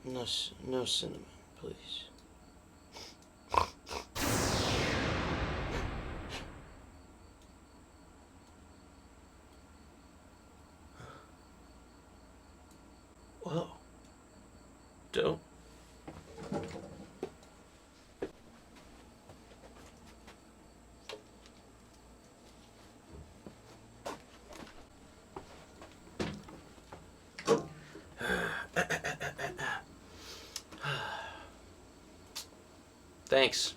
No, no cinnamon, please. Whoa. Don't. Thanks.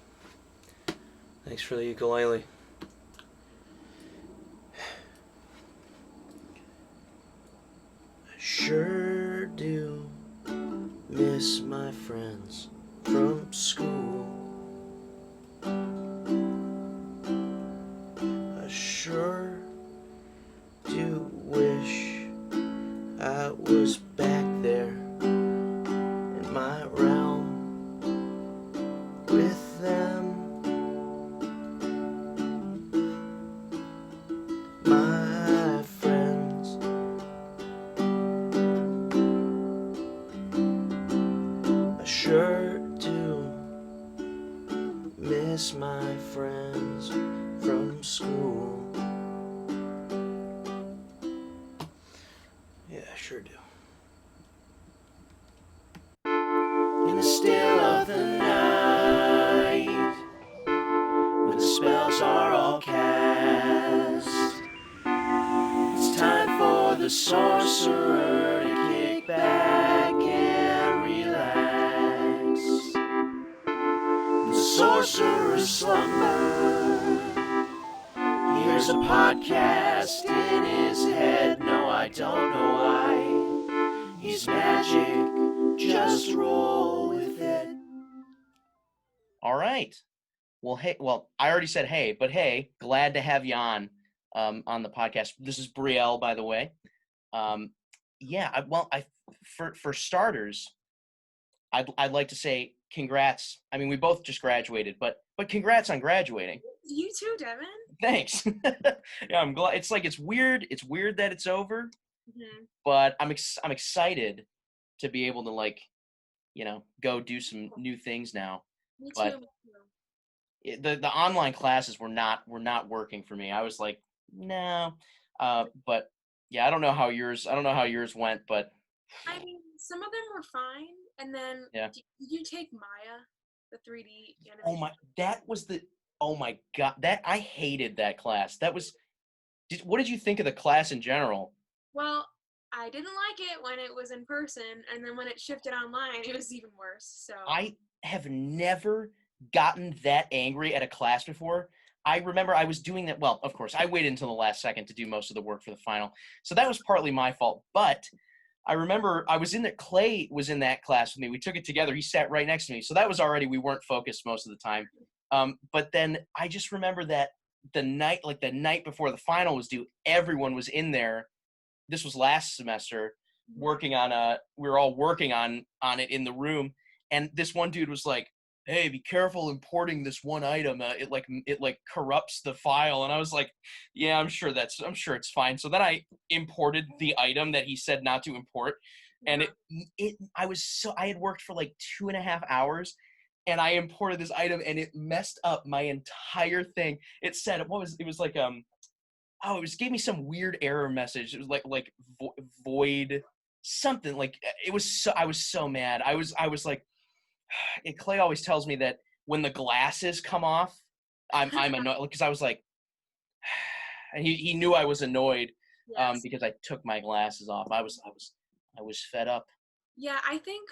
Thanks for the ukulele. I sure do miss my friends from school. I sure do wish I was back there in my realm with them. My friends. I sure do miss my friends from school. Yeah, I sure do. In the still of the night, when the spells are all cast, it's time for the sorcerer to kick back and relax. The sorcerer's slumber. Here's a podcast in his head. No, I don't know why. He's magic. Just roll with it. All right. Well, hey. Well, I already said hey, but hey, glad to have you on the podcast. This is Brielle, by the way. Yeah. For starters, I'd like to say congrats. I mean, we both just graduated, but congrats on graduating. You too, Devon. Thanks. Yeah, I'm glad. It's weird. It's weird that it's over, but I'm excited to be able to go do some new things now. Me But too. the online classes were not working for me. I was like, no. But yeah, I don't know how yours went, but I mean, some of them were fine, and then yeah. did you take Maya, the 3D Oh animation? my God, that I hated that class. What did you think of the class in general? Well, I didn't like it when it was in person, and then when it shifted online, it was even worse. So I have never gotten that angry at a class before. I remember I was doing that. Well, of course, I waited until the last second to do most of the work for the final. So that was partly my fault. But I remember Clay was in that class with me. We took it together. He sat right next to me. So that was already, we weren't focused most of the time. But then I just remember that the night before the final was due, everyone was in there. This was last semester, we were all working on it in the room, and this one dude was like, hey, be careful importing this one item, it corrupts the file. And I was like, yeah, I'm sure it's fine. So then I imported the item that he said not to import, and I had worked for like 2.5 hours, and I imported this item, and it messed up my entire thing. It said, it was like gave me some weird error message. It was like void something. Like, I was so mad. I was like, Clay always tells me that when the glasses come off, I'm annoyed, because I was like, and he knew I was annoyed, yes. because I took my glasses off. I was fed up. Yeah, I think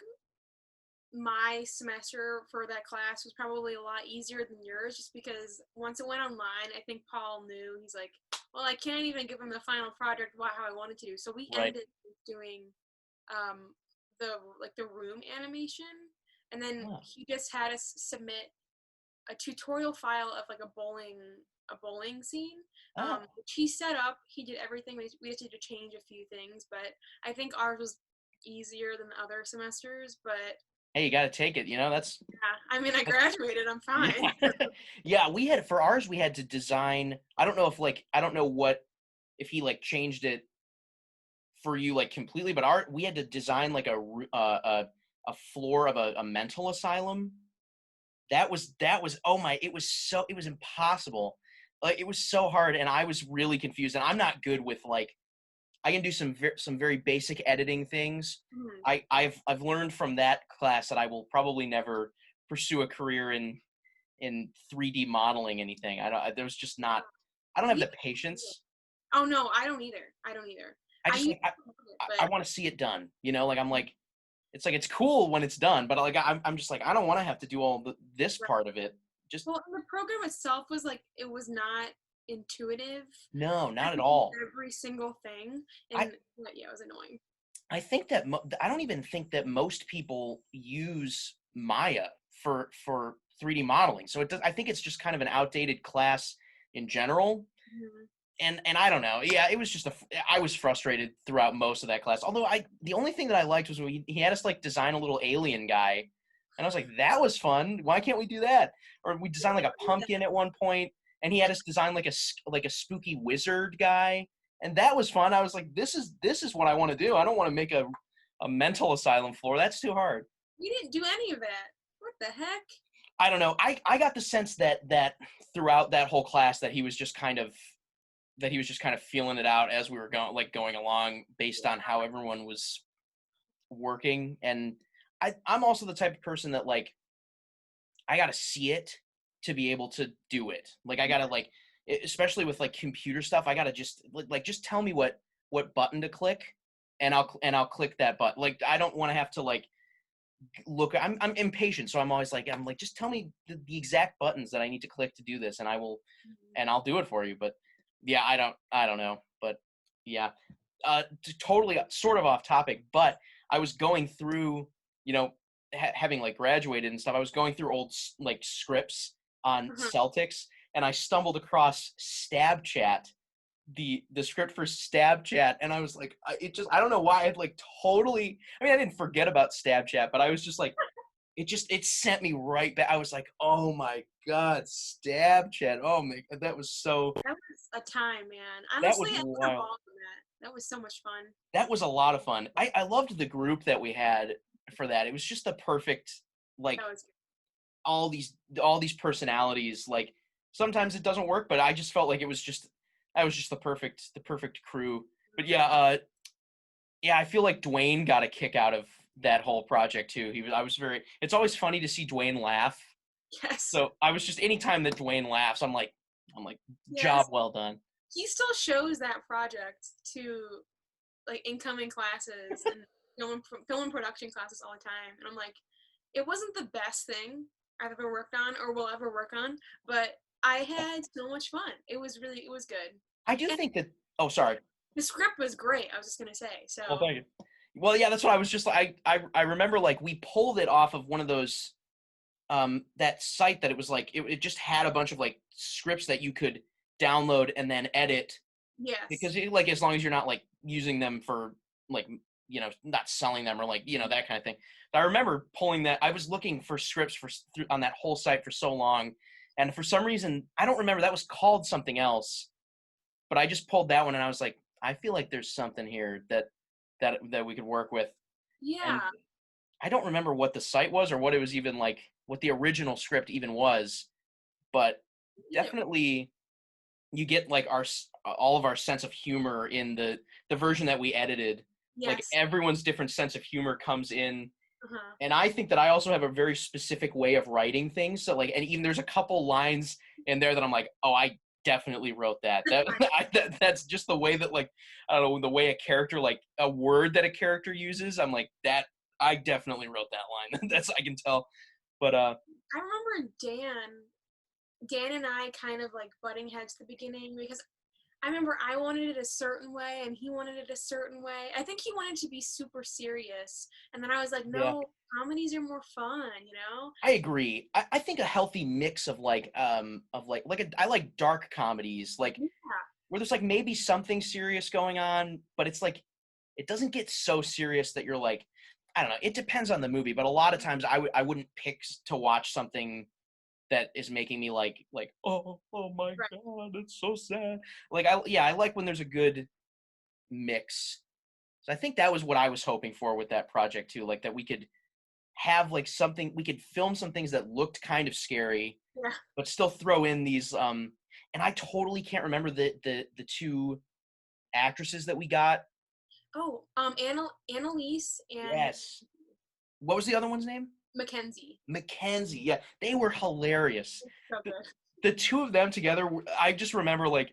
my semester for that class was probably a lot easier than yours, just because once it went online, I think Paul knew. He's like, well, I can't even give him the final project how I wanted to. So we Right. ended up doing the room animation, and then he just had us submit a tutorial file of like a bowling scene, which he set up. He did everything. We just had to change a few things, but I think ours was easier than other semesters. But Hey, you got to take it. That's. yeah, I mean, I graduated. I'm fine. Yeah, for ours, we had to design. I don't know if he changed it for you completely, but we had to design like a a floor of a mental asylum. That was oh my, it was impossible. Like it was so hard, and I was really confused. And I'm not good with like, I can do some very basic editing things. Mhm. I've learned from that class that I will probably never pursue a career in 3D modeling anything. There's just not, I don't have Me the patience. Oh no, I don't either. I don't either. I I just used like to love it, I but want to see it done. You know, like I'm like, it's like it's cool when it's done, but like I'm just like, I don't want to have to do all this right. part of it. Just Well, and the program itself was like it was not intuitive. no, I had not at to do all. every single thing, I and yeah, it was annoying. I think that I don't even think that most people use Maya for 3D modeling. So I think it's just kind of an outdated class in general. Mhm. And I don't know. Yeah, it was just I was frustrated throughout most of that class. Although the only thing that I liked was when he had us like design a little alien guy, and I was like, that was fun. Why can't we do that? Or we designed like a pumpkin at one point, and he had us design like a spooky wizard guy, and that was fun. I was like, this is what I want to do. I don't want to make a mental asylum floor. That's too hard. We didn't do any of that. What the heck? I don't know. I got the sense that throughout that whole class that he was just kind of feeling it out as we were going along based on how everyone was working. And I'm also the type of person that like, I gotta see it to be able to do it. Like I gotta like, especially with like computer stuff, I gotta just tell me what button to click, and I'll click that button. Like I don't want to have to like look. I'm impatient, so I'm like just tell me the exact buttons that I need to click to do this, and Mhm. I'll do it for you. But yeah, I don't know. But yeah, totally sort of off topic, but I was going through, you know, having like graduated and stuff. I was going through old like scripts on Uh-huh. Celtics, and I stumbled across Stab Chat, the script for Stab Chat, and I was like, I don't know why I'd like totally. I mean, I didn't forget about Stab Chat, but I was just like, it sent me right back. I was like, oh my god, Stab Chat. Oh my, that was so, That was a time, man. that Honestly, was I want to wild. ball in that. That was so much fun. That was a lot of fun. I loved the group that we had for that. It was just the perfect, like That was all these personalities. Like sometimes it doesn't work, but I just felt like that was just the perfect crew. But yeah, yeah, I feel like Dwayne got a kick out of that whole project too. I was very. It's always funny to see Dwayne laugh. yes, So I was just anytime that Dwayne laughs, I'm like, job yes. well done. He still shows that project to like incoming classes and film and production classes all the time, and I'm like, it wasn't the best thing I've ever worked on or will ever work on, but I had so much fun. It was good. I do And think that. Oh, sorry. the script was great. I was just gonna say. Well, So thank you. Well, yeah, that's what I was just like. I remember like we pulled it off of one of those that site that it was like it just had a bunch of like scripts that you could download and then edit, yes, because like as long as you're not like using them for like, not selling them or like, that kind of thing. But I remember pulling that. I was looking for scripts on that whole site for so long, and for some reason I don't remember, that was called something else, but I just pulled that one and I was like, I feel like there's something here that we could work with. And yeah, I don't remember what the site was or what it was even like, what the original script even was, but definitely you get like all of our sense of humor in the version that we edited. Like yes, everyone's different sense of humor comes in, uh-huh. and I think that I also have a very specific way of writing things. So like, and even there's a couple lines in there that I'm like, oh, I definitely wrote that. That's just the way that like, I don't know, the way a character, like a word that a character uses. I'm like that. I definitely wrote that line. That's, I can tell. But I remember Dan and I kind of like butting heads at the beginning because I remember I wanted it a certain way and he wanted it a certain way. I think he wanted to be super serious. And then I was like, yeah, no, comedies are more fun, you know? I agree. I think a healthy mix of I like dark comedies, like Yeah. where there's like maybe something serious going on, but it's like it doesn't get so serious that you're like, I don't know. It depends on the movie, but a lot of times I wouldn't pick to watch something that is making me like, oh my Right. god, it's so sad. Like I like when there's a good mix. So I think that was what I was hoping for with that project too, like that we could have like something, we could film some things that looked kind of scary, Yeah. but still throw in these and I totally can't remember the two actresses that we got. Oh, Annalise and Yes. What was the other one's name? Mackenzie. Mackenzie. Yeah, they were hilarious. So The, good. the two of them together, I just remember like,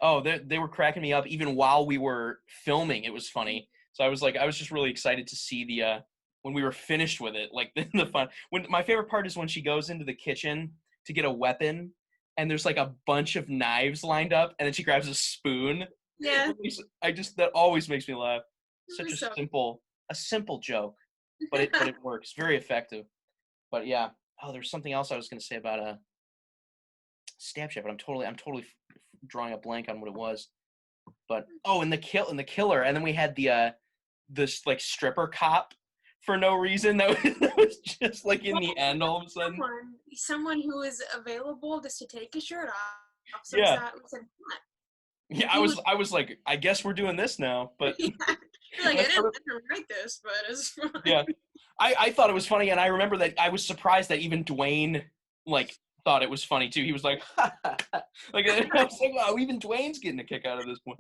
oh, they were cracking me up even while we were filming. It was funny. So I was just really excited to see the when we were finished with it, like the fun. When my favorite part is when she goes into the kitchen to get a weapon, and there's like a bunch of knives lined up, and then she grabs a spoon. Yeah. I just that always makes me laugh. It Such was so a simple joke, but it works. Very effective. But yeah. Oh, there's something else I was gonna say about Stab Chef, but I'm totally drawing a blank on what it was. But oh, and the killer, and then we had the this like stripper cop for no reason. That was just like in the end all of a sudden. someone who is available just to take his shirt off. So Yeah. we said what? Yeah, He was I was like, I guess we're doing this now. But yeah. You're like, I I started, didn't write this, but it's fine. yeah, I thought it was funny, and I remember that I was surprised that even Dwayne like thought it was funny too. He was like, like I was like, wow, even Dwayne's getting a kick out of this one.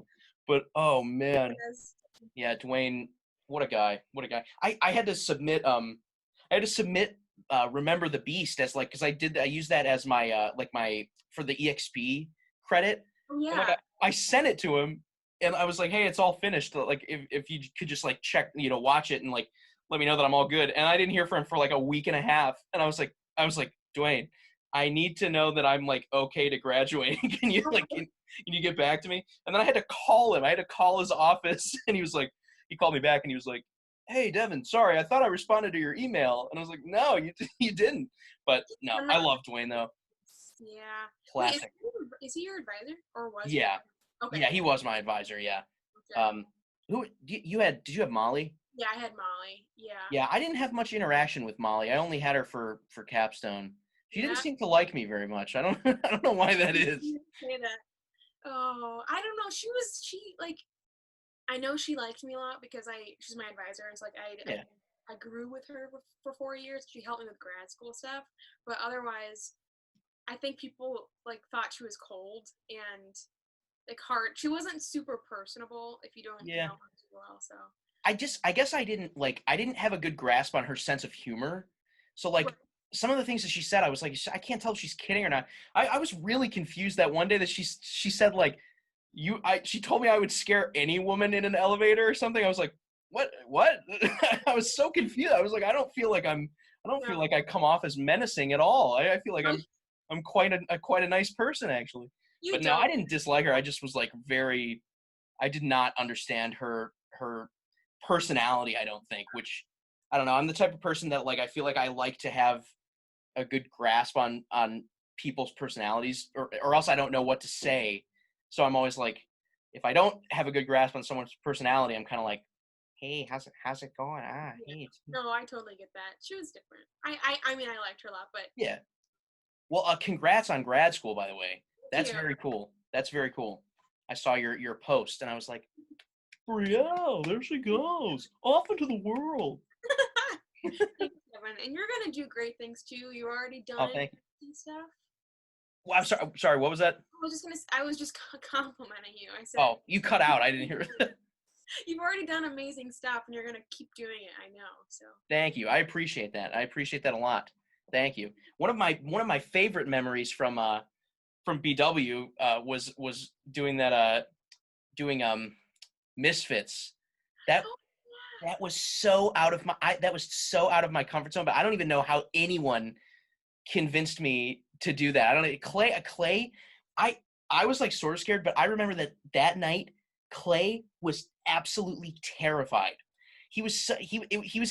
But oh man, Yes. yeah, Dwayne, what a guy, what a guy. I had to submit I had to submit Remember the Beast as like because I used that as my like my for the EXP credit. Oh, And like yeah. I sent it to him, and I was like, "Hey, it's all finished. Like, if you could just like check, watch it and like let me know that I'm all good." And I didn't hear from him for like a week and a half, and I was like, Dwayne, I need to know that I'm like okay to graduate. Can you like can you get back to me? And then I had to call him. I had to call his office, and he called me back, and he was like, "Hey, Devon, sorry, I thought I responded to your email," and I was like, "No, you didn't." But no, I love Dwayne though. Yeah. Wait, Classic. is he your advisor or was he? Yeah. Okay. Yeah, he was my advisor. Yeah. Okay. Who you had? Did you have Molly? Yeah, I had Molly. Yeah. Yeah, I didn't have much interaction with Molly. I only had her for Capstone. She didn't Yeah. seem to like me very much. I don't I don't know why that is. Say that. Oh, I don't know. She like I know she liked me a lot because she's my advisor. It's like Yeah. I grew with her for 4 years. She helped me with grad school stuff, but otherwise, I think people like thought she was cold and like hard. She wasn't super personable if you don't Yeah. know her too well. So I guess I didn't have a good grasp on her sense of humor. So like right. some of the things that she said, I was like, I can't tell if she's kidding or not. I was really confused that one day that she said like she told me I would scare any woman in an elevator or something. I was like, what? I was so confused. I was like, I don't feel No, like I come off as menacing at all. I feel like no, I'm quite a nice person actually. you But no, I don't. didn't dislike her. I just was like I did not understand her personality, I don't think, which I don't know. I'm the type of person that like I feel like I like to have a good grasp on people's personalities or else I don't know what to say. So I'm always like if I don't have a good grasp on someone's personality, I'm kind of like, "Hey, how's it going?" Ah, Yeah. hey. No, I totally get that. She was different. I mean, I liked her a lot, but Yeah. Well, congrats on grad school, by the way. thank That's you. very cool. That's very cool. I saw your post and I was like, Brielle, there she goes, off into the world. Thanks, Devon. And you're gonna do great things too. You already Oh, done thank you. and stuff. Well, I'm sorry. Sorry, what was that? I was just complimenting you. I said Oh, you cut out. I didn't hear it. you've already done amazing stuff, and you're gonna keep doing it. I know. So Thank you. I appreciate that. I appreciate that a lot. Thank you. One of my favorite memories from BW was doing that doing Misfits. That oh, that was so out of that was so out of my comfort zone, but I don't even know how anyone convinced me to do that. I don't know. Clay, I I was like sort of scared, but I remember that night Clay was absolutely terrified. He was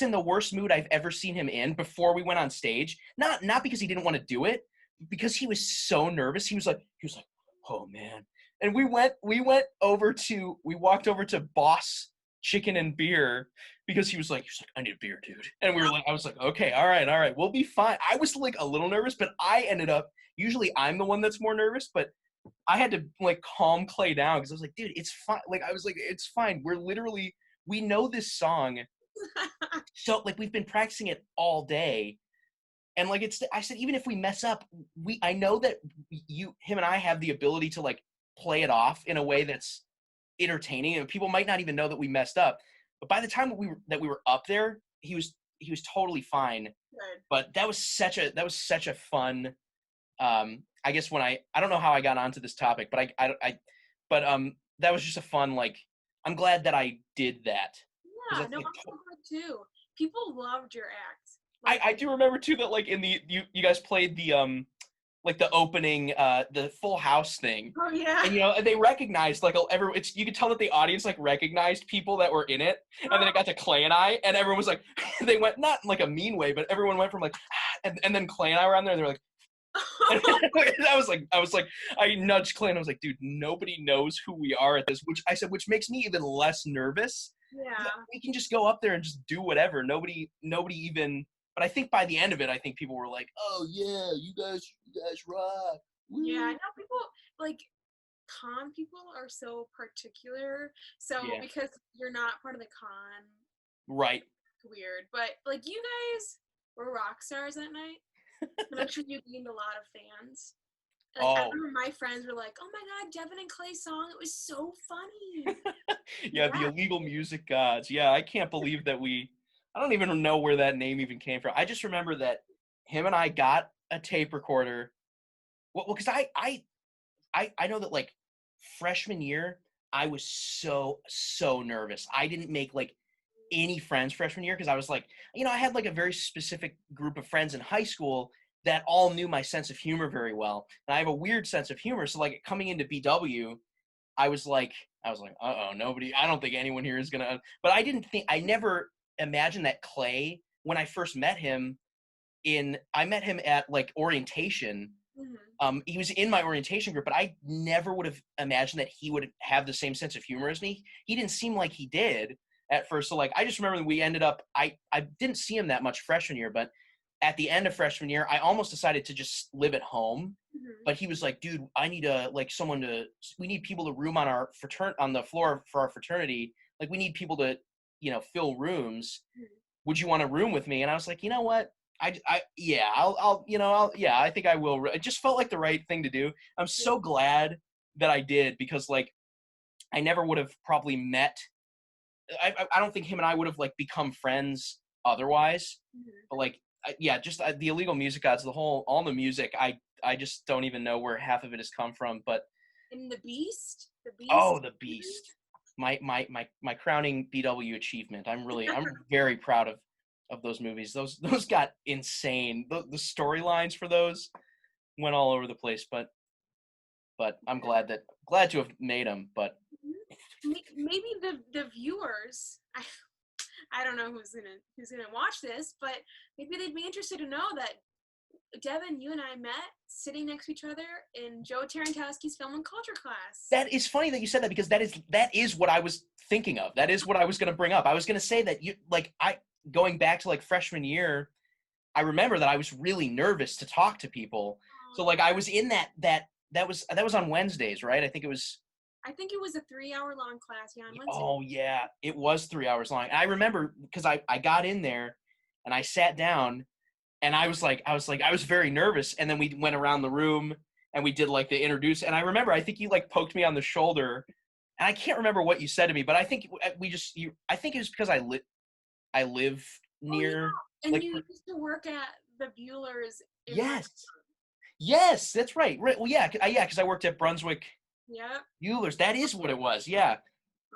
in the worst mood I've ever seen him in before we went on stage. Not because he didn't want to do it, because he was so nervous. He was like, "Oh man." And we walked over to Boss Chicken and Beer because he was like, I need a beer, dude. And I was like, okay, all right, we'll be fine. I was like a little nervous, but I ended up, usually I'm the one that's more nervous, but I had to like calm Clay down because I was like, dude, it's fine. Like, I was like, it's fine. We know this song So like we've been practicing it all day, and like I said, even if we mess up, I know that him and I have the ability to like play it off in a way that's entertaining, and people might not even know that we messed up. But by the time that we were up there, he was totally fine. Good. But that was such a fun. I guess when I don't know how I got onto this topic, but but that was just a fun, like, I'm glad that I did that. Yeah, That's no, like I'm so glad too. People loved your act. I Like, I do remember too that like in the you guys played the like the opening the Full House thing. oh yeah. And they recognized like it's you could tell that the audience like recognized people that were in it, and then it got to Clay and I, and everyone was like, they went not in like a mean way, but everyone went from like, and then Clay and I were on there, and they're like, and I was like, I nudged Clay and I was like, dude, nobody knows who we are at this, which makes me even less nervous. Yeah. We can just go up there and just do whatever. Nobody even. But I think by the end of it, I think people were like, oh yeah, you guys rock. Woo. Yeah, no, people like con people are so particular. So Yeah. because you're not part of the con, Right. weird. But like you guys were rock stars that night. And I'm sure you gained a lot of fans. Like I remember my friends were like, "Oh my god, Devon and Clay's song! It was so funny." Yeah, the illegal music gods. Yeah, I can't believe that I don't even know where that name even came from. I just remember that him and I got a tape recorder. Well, because I know that like freshman year, I was so nervous. I didn't make like any friends freshman year because I was like, I had like a very specific group of friends in high school that all knew my sense of humor very well. And I have a weird sense of humor. So like coming into BW, I was like, uh-oh, nobody, I don't think anyone here is gonna, but I never imagined that Clay, when I first met him I met him at like orientation. He was in my orientation group, but I never would have imagined that he would have the same sense of humor as me. He didn't seem like he did at first. So like, I just remember that we ended up, I didn't see him that much freshman year, but at the end of freshman year, I almost decided to just live at home. But he was like, dude, I need we need people to room on on the floor for our fraternity. Like we need people to, fill rooms. Would you want to room with me? And I was like, you know what? Yeah, I think I will. It just felt like the right thing to do. I'm so glad that I did, because like, I never would have probably met, I don't think him and I would have like become friends otherwise, but like, just the illegal music gods, all the music, I just don't even know where half of it has come from. But and the Beast, oh, the Beast, my crowning BW achievement. I'm very proud of those movies. Those got insane. The storylines for those went all over the place, but I'm glad to have made them. But maybe the viewers, I don't know who's gonna watch this, but maybe they'd be interested to know that Devon, you and I met sitting next to each other in Joe Tarantowski's film and culture class. That is funny that you said that, because that is what I was thinking of. That is what I was going to bring up. I was going to say that going back to like freshman year, I remember that I was really nervous to talk to people. So like I was in that was on Wednesdays, right? I think it was a 3-hour long class, on Wednesday. Oh yeah, it was 3 hours long. And I remember because I got in there and I sat down, and I was very nervous. And then we went around the room and we did like the introduce. And I remember, I think you like poked me on the shoulder, and I can't remember what you said to me, but I think I think it was because I live near. Oh, yeah. And you used to work at the Bueller's. Yes, that's right. Right. Well, yeah, because I worked at Brunswick. Yep. Bueller's. That is what it was. Yeah.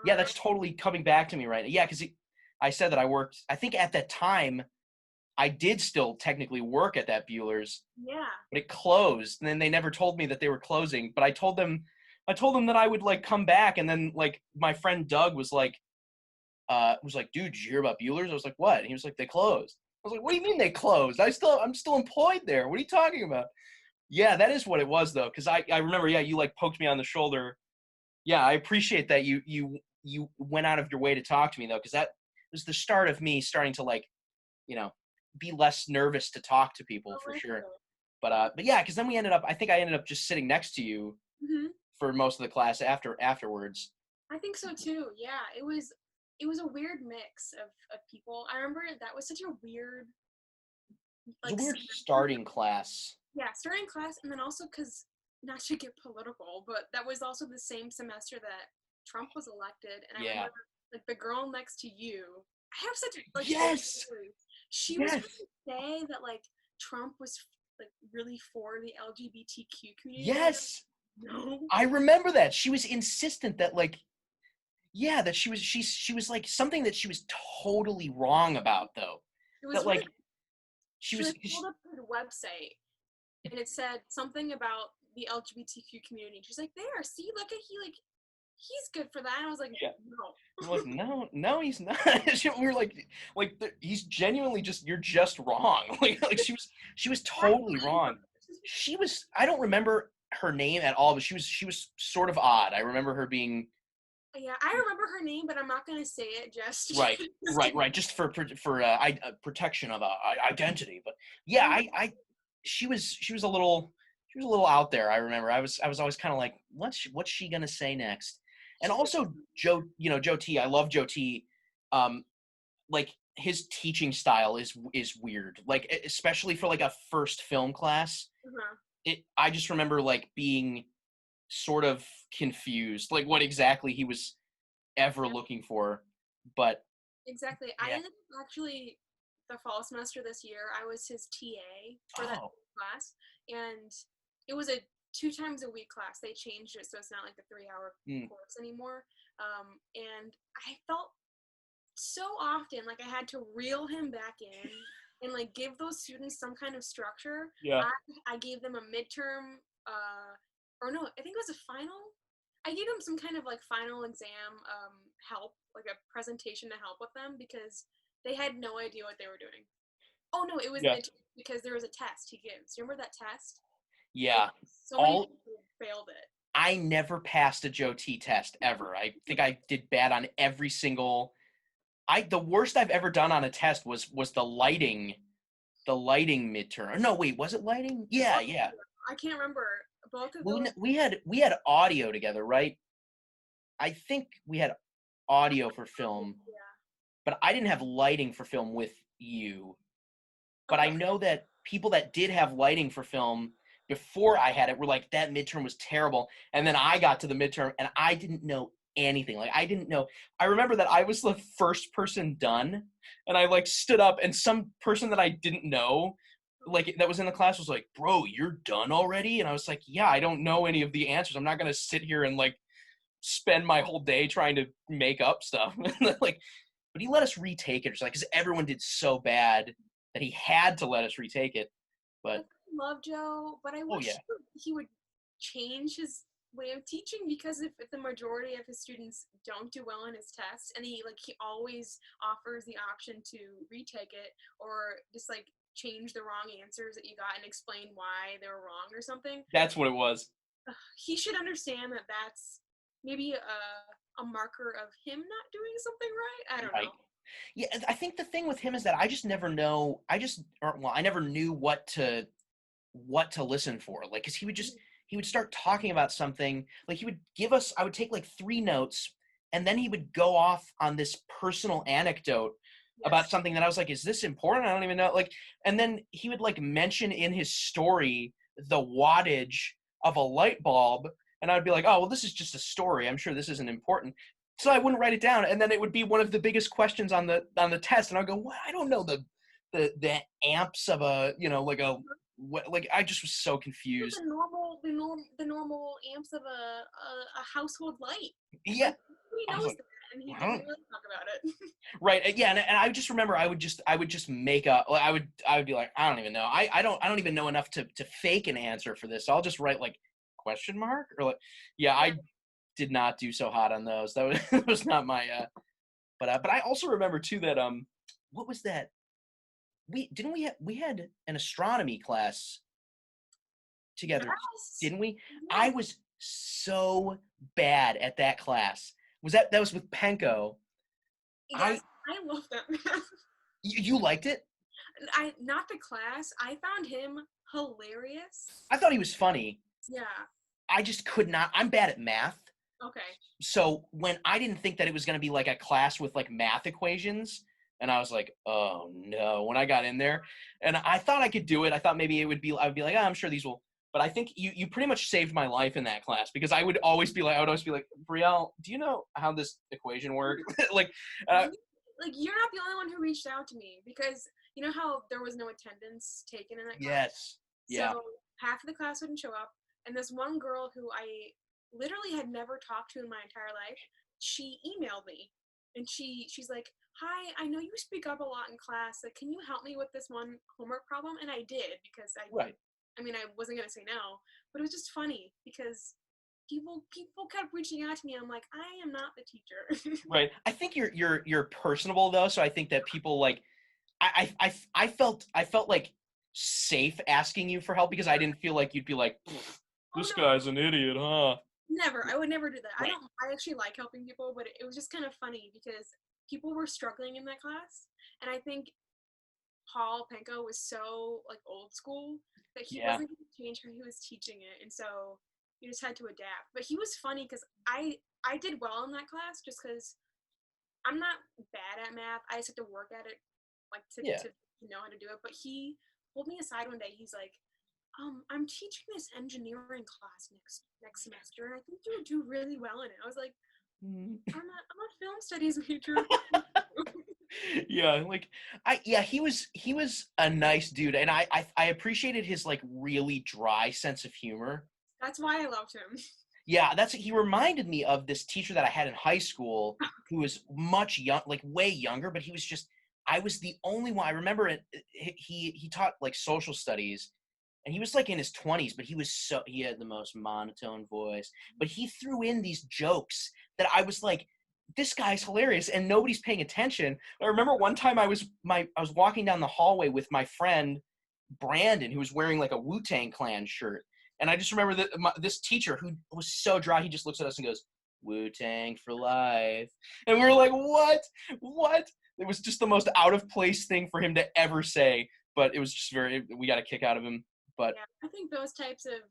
Yeah, that's totally coming back to me right now. Yeah, because I said that I worked. I think at that time, I did still technically work at that Bueller's. Yeah. But it closed, and then they never told me that they were closing. But I told them that I would like come back, and then like my friend Doug was like, dude, did you hear about Bueller's? I was like, what? And he was like, they closed. I was like, what do you mean they closed? I'm still employed there. What are you talking about? Yeah, that is what it was though, because I remember, yeah, you like poked me on the shoulder. Yeah, I appreciate that you went out of your way to talk to me though, because that was the start of me starting to like, be less nervous to talk to people for sure. But yeah, because then I think I ended up just sitting next to you for most of the class afterwards. I think so too. Yeah, it was it was a weird mix of people. I remember that was such a weird It was a like weird starting class. yeah, starting class, and then also because not to get political, but that was also the same semester that Trump was elected, and I Yeah. remember like the girl next to you. I have such like Yes. stories. She was Yes. trying to say that like Trump was like really for the LGBTQ community. Yes. No, I remember that. She was insistent that like yeah, that she was like something that she was totally wrong about though. it was That really. like she She was like pulled up his website, and it said something about the LGBTQ community. She's like, there, see, look at he's good for that. And I was like, yeah. no. We're like, no, he's not. We were like, he's genuinely just, you're just wrong. Like she was totally wrong. She was, I don't remember her name at all, but she was sort of odd. I remember her being. Yeah, I remember her name, but I'm not gonna say it just. Right, right. Just for protection of identity. But yeah, she was a little, out there. I remember. I was always kind of like, what's she gonna say next? And also Joe T. I love Joe T. Like his teaching style is weird. Like especially for like a first film class. I just remember like being sort of confused, like what exactly he was ever looking for. But Exactly. I yeah. ended up actually the fall semester this year. I was his TA for that class, and it was a 2 times a week class. They changed it so it's not like a 3-hour course anymore. And I felt so often like I had to reel him back in and like give those students some kind of structure. Yeah. I gave them a midterm, or no, I think it was a final. I gave them some kind of like final exam help, like a presentation to help with them because they had no idea what they were doing. Oh no, it was midterm because there was a test he gives. You remember that test? Yeah. So many people failed it. I never passed a Joe T test ever. I think I did bad on every single. The worst I've ever done on a test was the lighting midterm. No, wait, was it lighting? Yeah. I can't remember both of Well, those. we had audio together, right? I think we had audio for film, but I didn't have lighting for film with you. But I know that people that did have lighting for film before I had it were like, that midterm was terrible. And then I got to the midterm and I didn't know anything. Like I didn't know. I remember that I was the first person done and I like stood up and some person that I didn't know, like that was in the class was like, bro, you're done already? And I was like, yeah, I don't know any of the answers. I'm not going to sit here and like spend my whole day trying to make up stuff. Like, but he let us retake it. It's like, because everyone did so bad that he had to let us retake it. But I love Joe, but I wish he would change his way of teaching because if the majority of his students don't do well on his tests and he always offers the option to retake it or just like change the wrong answers that you got and explain why they were wrong or something. That's what it was. He should understand that that's maybe a marker of him not doing something right. I don't know. Yeah, I think the thing with him is that I just never know. I never knew what to listen for. Like, cause he would start talking about something. Like he would give us. I would take like 3 notes, and then he would go off on this personal anecdote about something that I was like, is this important? I don't even know. Like, and then he would like mention in his story the wattage of a light bulb, and I'd be like, oh well, this is just a story. I'm sure this isn't important. So I wouldn't write it down, and then it would be one of the biggest questions on the test, and I'd go, "What? I don't know the amps of a like I just was so confused." The normal amps of a household light. Yeah, like, he knows that, and he didn't really talk about it. Right? Yeah, and I just remember I would just make up. Like, I would be like, I don't even know. I don't even know enough to fake an answer for this. So I'll just write like question mark or like I did not do so hot on those. That was that was not my but I also remember too that what was that? We had an astronomy class together, didn't we? I was so bad at that class. That was with Penko? Yes, I love that man. You liked it? Not the class. I found him hilarious. I thought he was funny. Yeah. I just could not. I'm bad at math. Okay. So when I didn't think that it was going to be like a class with like math equations, and I was like, oh no, when I got in there, and I thought I could do it. I thought maybe I would be like, oh, I'm sure these will. But I think you pretty much saved my life in that class, because I would always be like, Brielle, do you know how this equation works? Like, uh, Like, you're not the only one who reached out to me, because you know how there was no attendance taken in that class? yes, yeah, So half of the class wouldn't show up, and this one girl who I literally had never talked to in my entire life, she emailed me, and she's like, "Hi, I know you speak up a lot in class. Like, can you help me with this one homework problem?" And I did, because right. I mean, I wasn't gonna say no, but it was just funny because people kept reaching out to me. I'm like, I am not the teacher. Right. I think you're personable though, so I think that people like I felt like safe asking you for help, because I didn't feel like you'd be like, Oh this no, guy's an idiot, huh? never. I would never do that. Right. I actually like helping people, but it was just kind of funny because people were struggling in that class, and I think Paul Penko was so like old school that he Yeah. wasn't going to change how he was teaching it, and so you just had to adapt. But he was funny because I did well in that class just because I'm not bad at math. I just have to work at it, like Yeah. to know how to do it. But he pulled me aside one day. He's like, I'm teaching this engineering class next semester, and I think you would do really well in it. I was like, Mm. I'm a film studies major. Yeah, like he was a nice dude, and I appreciated his like really dry sense of humor. That's why I loved him. Yeah, he reminded me of this teacher that I had in high school, who was much young, like way younger, but he was just, I was the only one. I remember he taught like social studies, and he was like in his 20s, but he had the most monotone voice, but he threw in these jokes that I was like, this guy's hilarious, and nobody's paying attention. I remember one time I was walking down the hallway with my friend Brandon, who was wearing like a Wu-Tang Clan shirt. And I just remember that this teacher, who was so dry, he just looks at us and goes, Wu-Tang for life. And we were like, what? What? It was just the most out of place thing for him to ever say. But it was just we got a kick out of him. But Yeah, I think those types of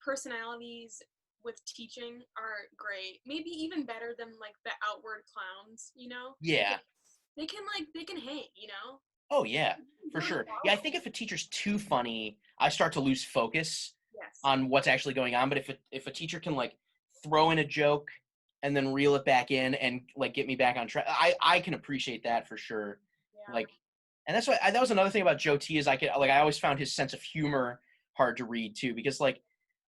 personalities with teaching are great. Maybe even better than like the outward clowns, you know? yeah. Because they can hang. Oh, yeah, for Go to the sure. bar Yeah, I with think them. if a teacher's too funny, I start to lose focus Yes. on what's actually going on. But if a teacher can like throw in a joke and then reel it back in and like get me back on track, I can appreciate that for sure. Yeah. Like, and that's why that was another thing about Joe T, is I always found his sense of humor hard to read too, because like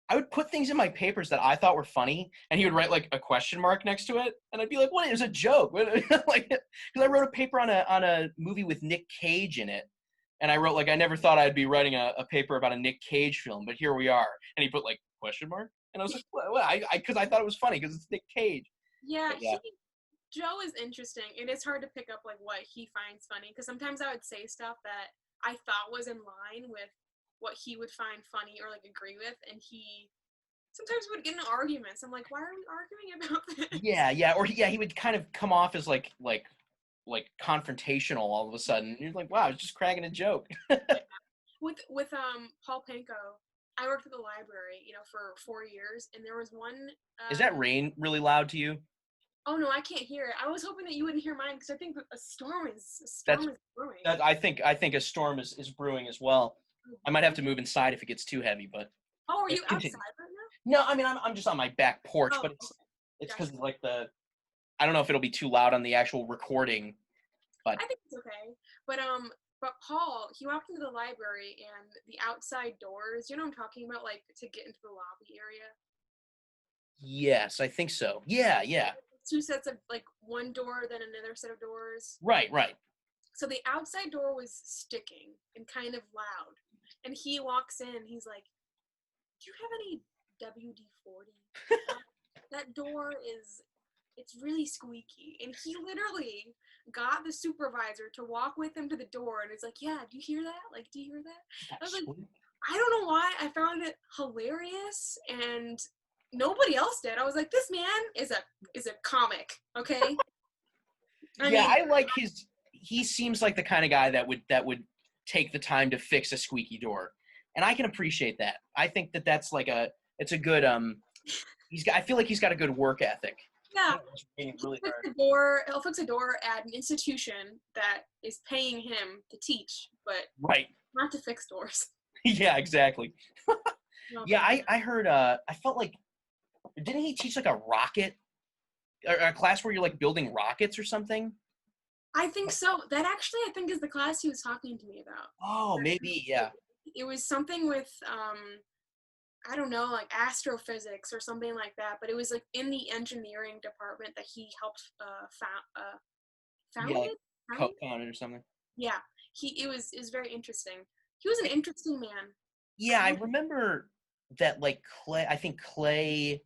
I would put things in my papers that I thought were funny, and he would write like a question mark next to it, and I'd be like, "What? It was a joke." Like, because I wrote a paper on a movie with Nick Cage in it, and I wrote like, I never thought I'd be writing a paper about a Nick Cage film, but here we are. And he put like question mark, and I was like, "What?" Because I thought it was funny because it's Nick Cage. Yeah, But yeah, Joe is interesting. It is hard to pick up like what he finds funny because sometimes I would say stuff that I thought was in line with what he would find funny or like agree with, and he sometimes would get in arguments. I'm like, why are we arguing about this? yeah, or he would kind of come off as like confrontational all of a sudden. And you're like, wow, it's just cracking a joke. Yeah. With Paul Panko, I worked at the library, for 4 years, and there was one. Is that rain really loud to you? Oh no, I can't hear it. I was hoping that you wouldn't hear mine because I think a storm is That's brewing. that I think a storm is brewing as well. Oh I might have boy. to move inside if it gets too heavy, but Oh, are you continue. outside right now? No, I mean I'm just on my back porch, Oh, but okay. it's because Gotcha. of like I don't know if it'll be too loud on the actual recording, but I think it's okay. But Paul, he walked into the library and the outside doors, you know what I'm talking about, like to get into the lobby area? yes, I think so. Yeah, yeah. Two sets of like one door, then another set of doors. Right, right. So the outside door was sticking and kind of loud. And he walks in, he's like, do you have any WD-40? That door it's really squeaky. And he literally got the supervisor to walk with him to the door and is like, yeah, do you hear that? Like, do you hear that? I was That's like, sweet. I don't know why I found it hilarious and nobody else did. I was like, this man is a comic, okay? I Yeah, mean, I like he seems like the kind of guy that would take the time to fix a squeaky door. And I can appreciate that. I think that that's like it's a good I feel like he's got a good work ethic. Yeah. He's working really hard. He'll fix a door at an institution that is paying him to teach, but Right. not to fix doors. Yeah, exactly. No, Yeah, I heard, I felt like, didn't he teach like a rocket, or a class where you're like building rockets or something? I think so. That actually, I think, is the class he was talking to me about. Oh, maybe, yeah. It was something with, I don't know, like astrophysics or something like that. But it was like in the engineering department that he helped Yeah, like founded. co-founded or something. Yeah, it was very interesting. He was an interesting man. Yeah, I remember that, like, Clay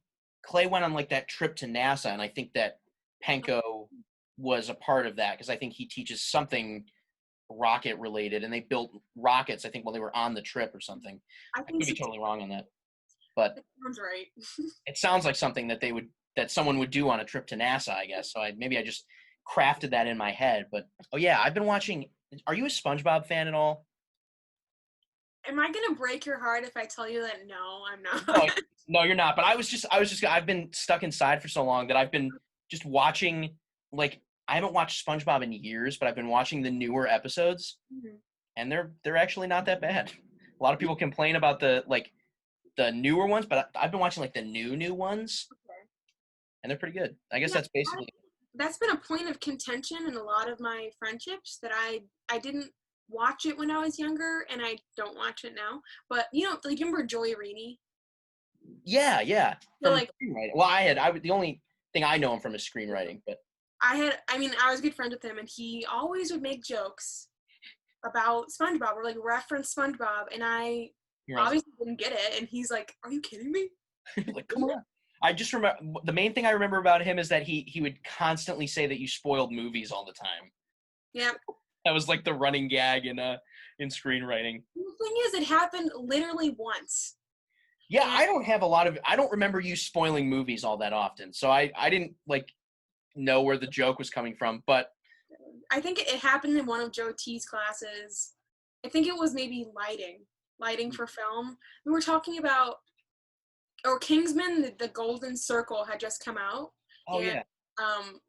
went on like that trip to NASA, and I think that Penko was a part of that, because I think he teaches something rocket related, and they built rockets, I think, while they were on the trip or something. I I think could be totally wrong on that, but that sounds right. it sounds like something that someone would do on a trip to NASA, I guess. So maybe I just crafted that in my head. But oh yeah, I've been watching. Are you a SpongeBob fan at all? Am I gonna break your heart if I tell you that no, I'm No, not? no, you're not. But I've been stuck inside for so long that I've been just watching, like, I haven't watched SpongeBob in years, but I've been watching the newer episodes, Mhm. and they're actually not that bad. A lot of people complain about the newer ones, but I've been watching like the new ones, Okay. and they're pretty good. I guess Yeah, that's basically. that's been a point of contention in a lot of my friendships that I didn't watch it when I was younger, and I don't watch it now. But like you remember Joy Reaney? Yeah, yeah. So From like screenwriting. Well, the only thing I know him from is screenwriting, but I was good friends with him, and he always would make jokes about SpongeBob or like reference SpongeBob, and I you're also obviously didn't get it. And he's like, "Are you kidding me?" like, come on. I just remember the main thing I remember about him is that he would constantly say that you spoiled movies all the time. Yeah. That was like the running gag in screenwriting. The thing is, it happened literally once. Yeah, And I don't remember you spoiling movies all that often. So I didn't like know where the joke was coming from, but I think it happened in one of Joe T's classes. I think it was maybe lighting for film. We were talking about, or Kingsman, the Golden Circle had just come out, oh and yeah. um,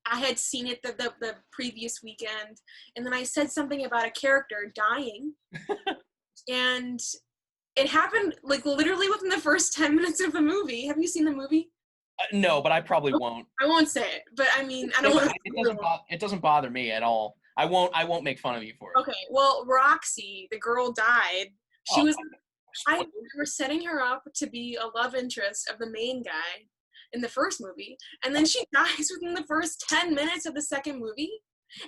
I had seen it the previous weekend, and then I said something about a character dying, and it happened like literally within the first 10 minutes of the movie. Have you seen the movie? No, but I probably won't. I won't say it, but I mean, I don't want to. It doesn't bother me at all. I won't make fun of you for it. Okay, well, Roxy, the girl died. She Oh, was. I were setting her up to be a love interest of the main guy in the first movie, and then she dies within the first 10 minutes of the second movie,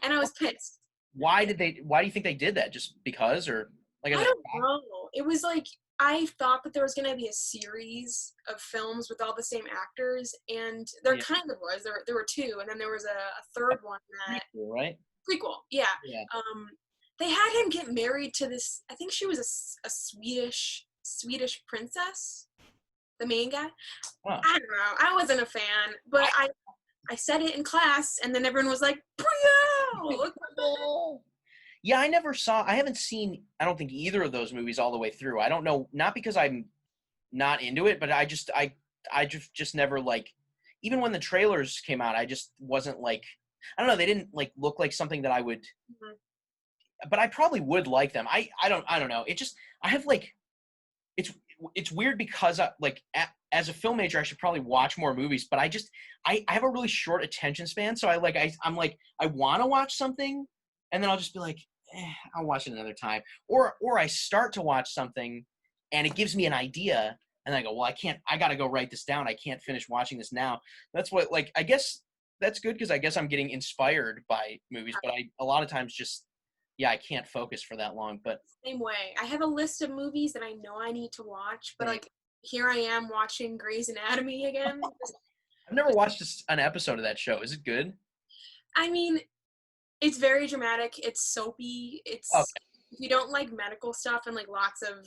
and I was pissed. why do you think they did that? Just because, or like I don't know. It was like I thought that there was going to be a series of films with all the same actors, and there kind of was. There were two, and then there was a third one that prequel, right? prequel. Yeah. Yeah. They had him get married to this. I think she was a Swedish princess. The main guy. Huh. I don't know. I wasn't a fan, but I said it in class, and then everyone was like, "Brielle!" Yeah, I haven't seen, I don't think, either of those movies all the way through. I don't know, not because I'm not into it, but I just never, like, even when the trailers came out, I just wasn't like, I don't know, they didn't like look like something that I would, but I probably would like them. I don't know. It just, I have like, it's weird because as a film major, I should probably watch more movies, but I have a really short attention span. So I'm like, I want to watch something, and then I'll just be like, I'll watch it another time. Or I start to watch something and it gives me an idea, and I go, well, I got to go write this down. I can't finish watching this now. That's what, like, I guess that's good, because I guess I'm getting inspired by movies, but a lot of times just, yeah, I can't focus for that long. But Same way. I have a list of movies that I know I need to watch, but like here I am watching Grey's Anatomy again. I've never watched an episode of that show. Is it good? I mean, it's very dramatic. It's soapy. It's if you don't like medical stuff and like lots of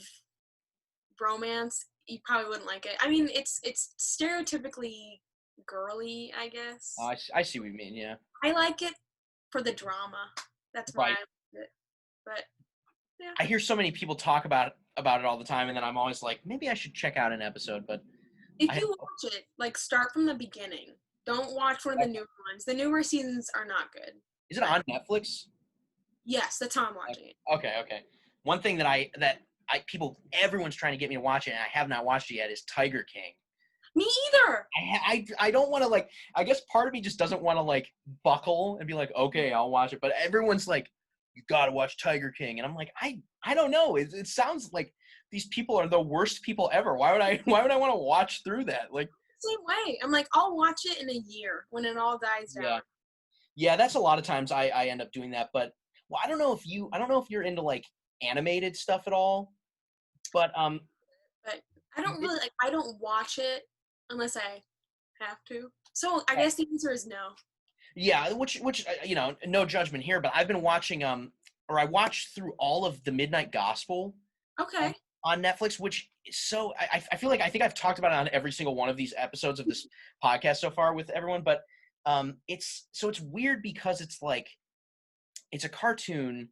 romance, you probably wouldn't like it. I mean, it's stereotypically girly, I guess. I see what you mean. Yeah. I like it for the drama. That's why I like it. But Yeah. I hear so many people talk about it all the time, and then I'm always like, maybe I should check out an episode. But If I you watch it, like start from the beginning. Don't watch one of the newer ones. The newer seasons are not good. is it on Netflix? Yes, that's how I'm watching it. Okay. One thing that everyone's trying to get me to watch it, and I have not watched it yet, is Tiger King. Me either. I don't want to like. I guess part of me just doesn't want to like buckle and be like, okay, I'll watch it. But everyone's like, you gotta watch Tiger King, and I'm like, I don't know. It sounds like these people are the worst people ever. Why would I want to watch through that? Like, same way. I'm like, I'll watch it in a year when it all dies down. Yeah, that's a lot of times I end up doing that. But well, I don't know if you're into like animated stuff at all. But But I don't really like. I don't watch it unless I have to. So I guess the answer is no. Yeah, which no judgment here, but I've been watching or I watched through all of the Midnight Gospel Okay. on Netflix, which is so I feel like I think I've talked about it on every single one of these episodes of this podcast so far with everyone, but it's weird because it's like it's a cartoon,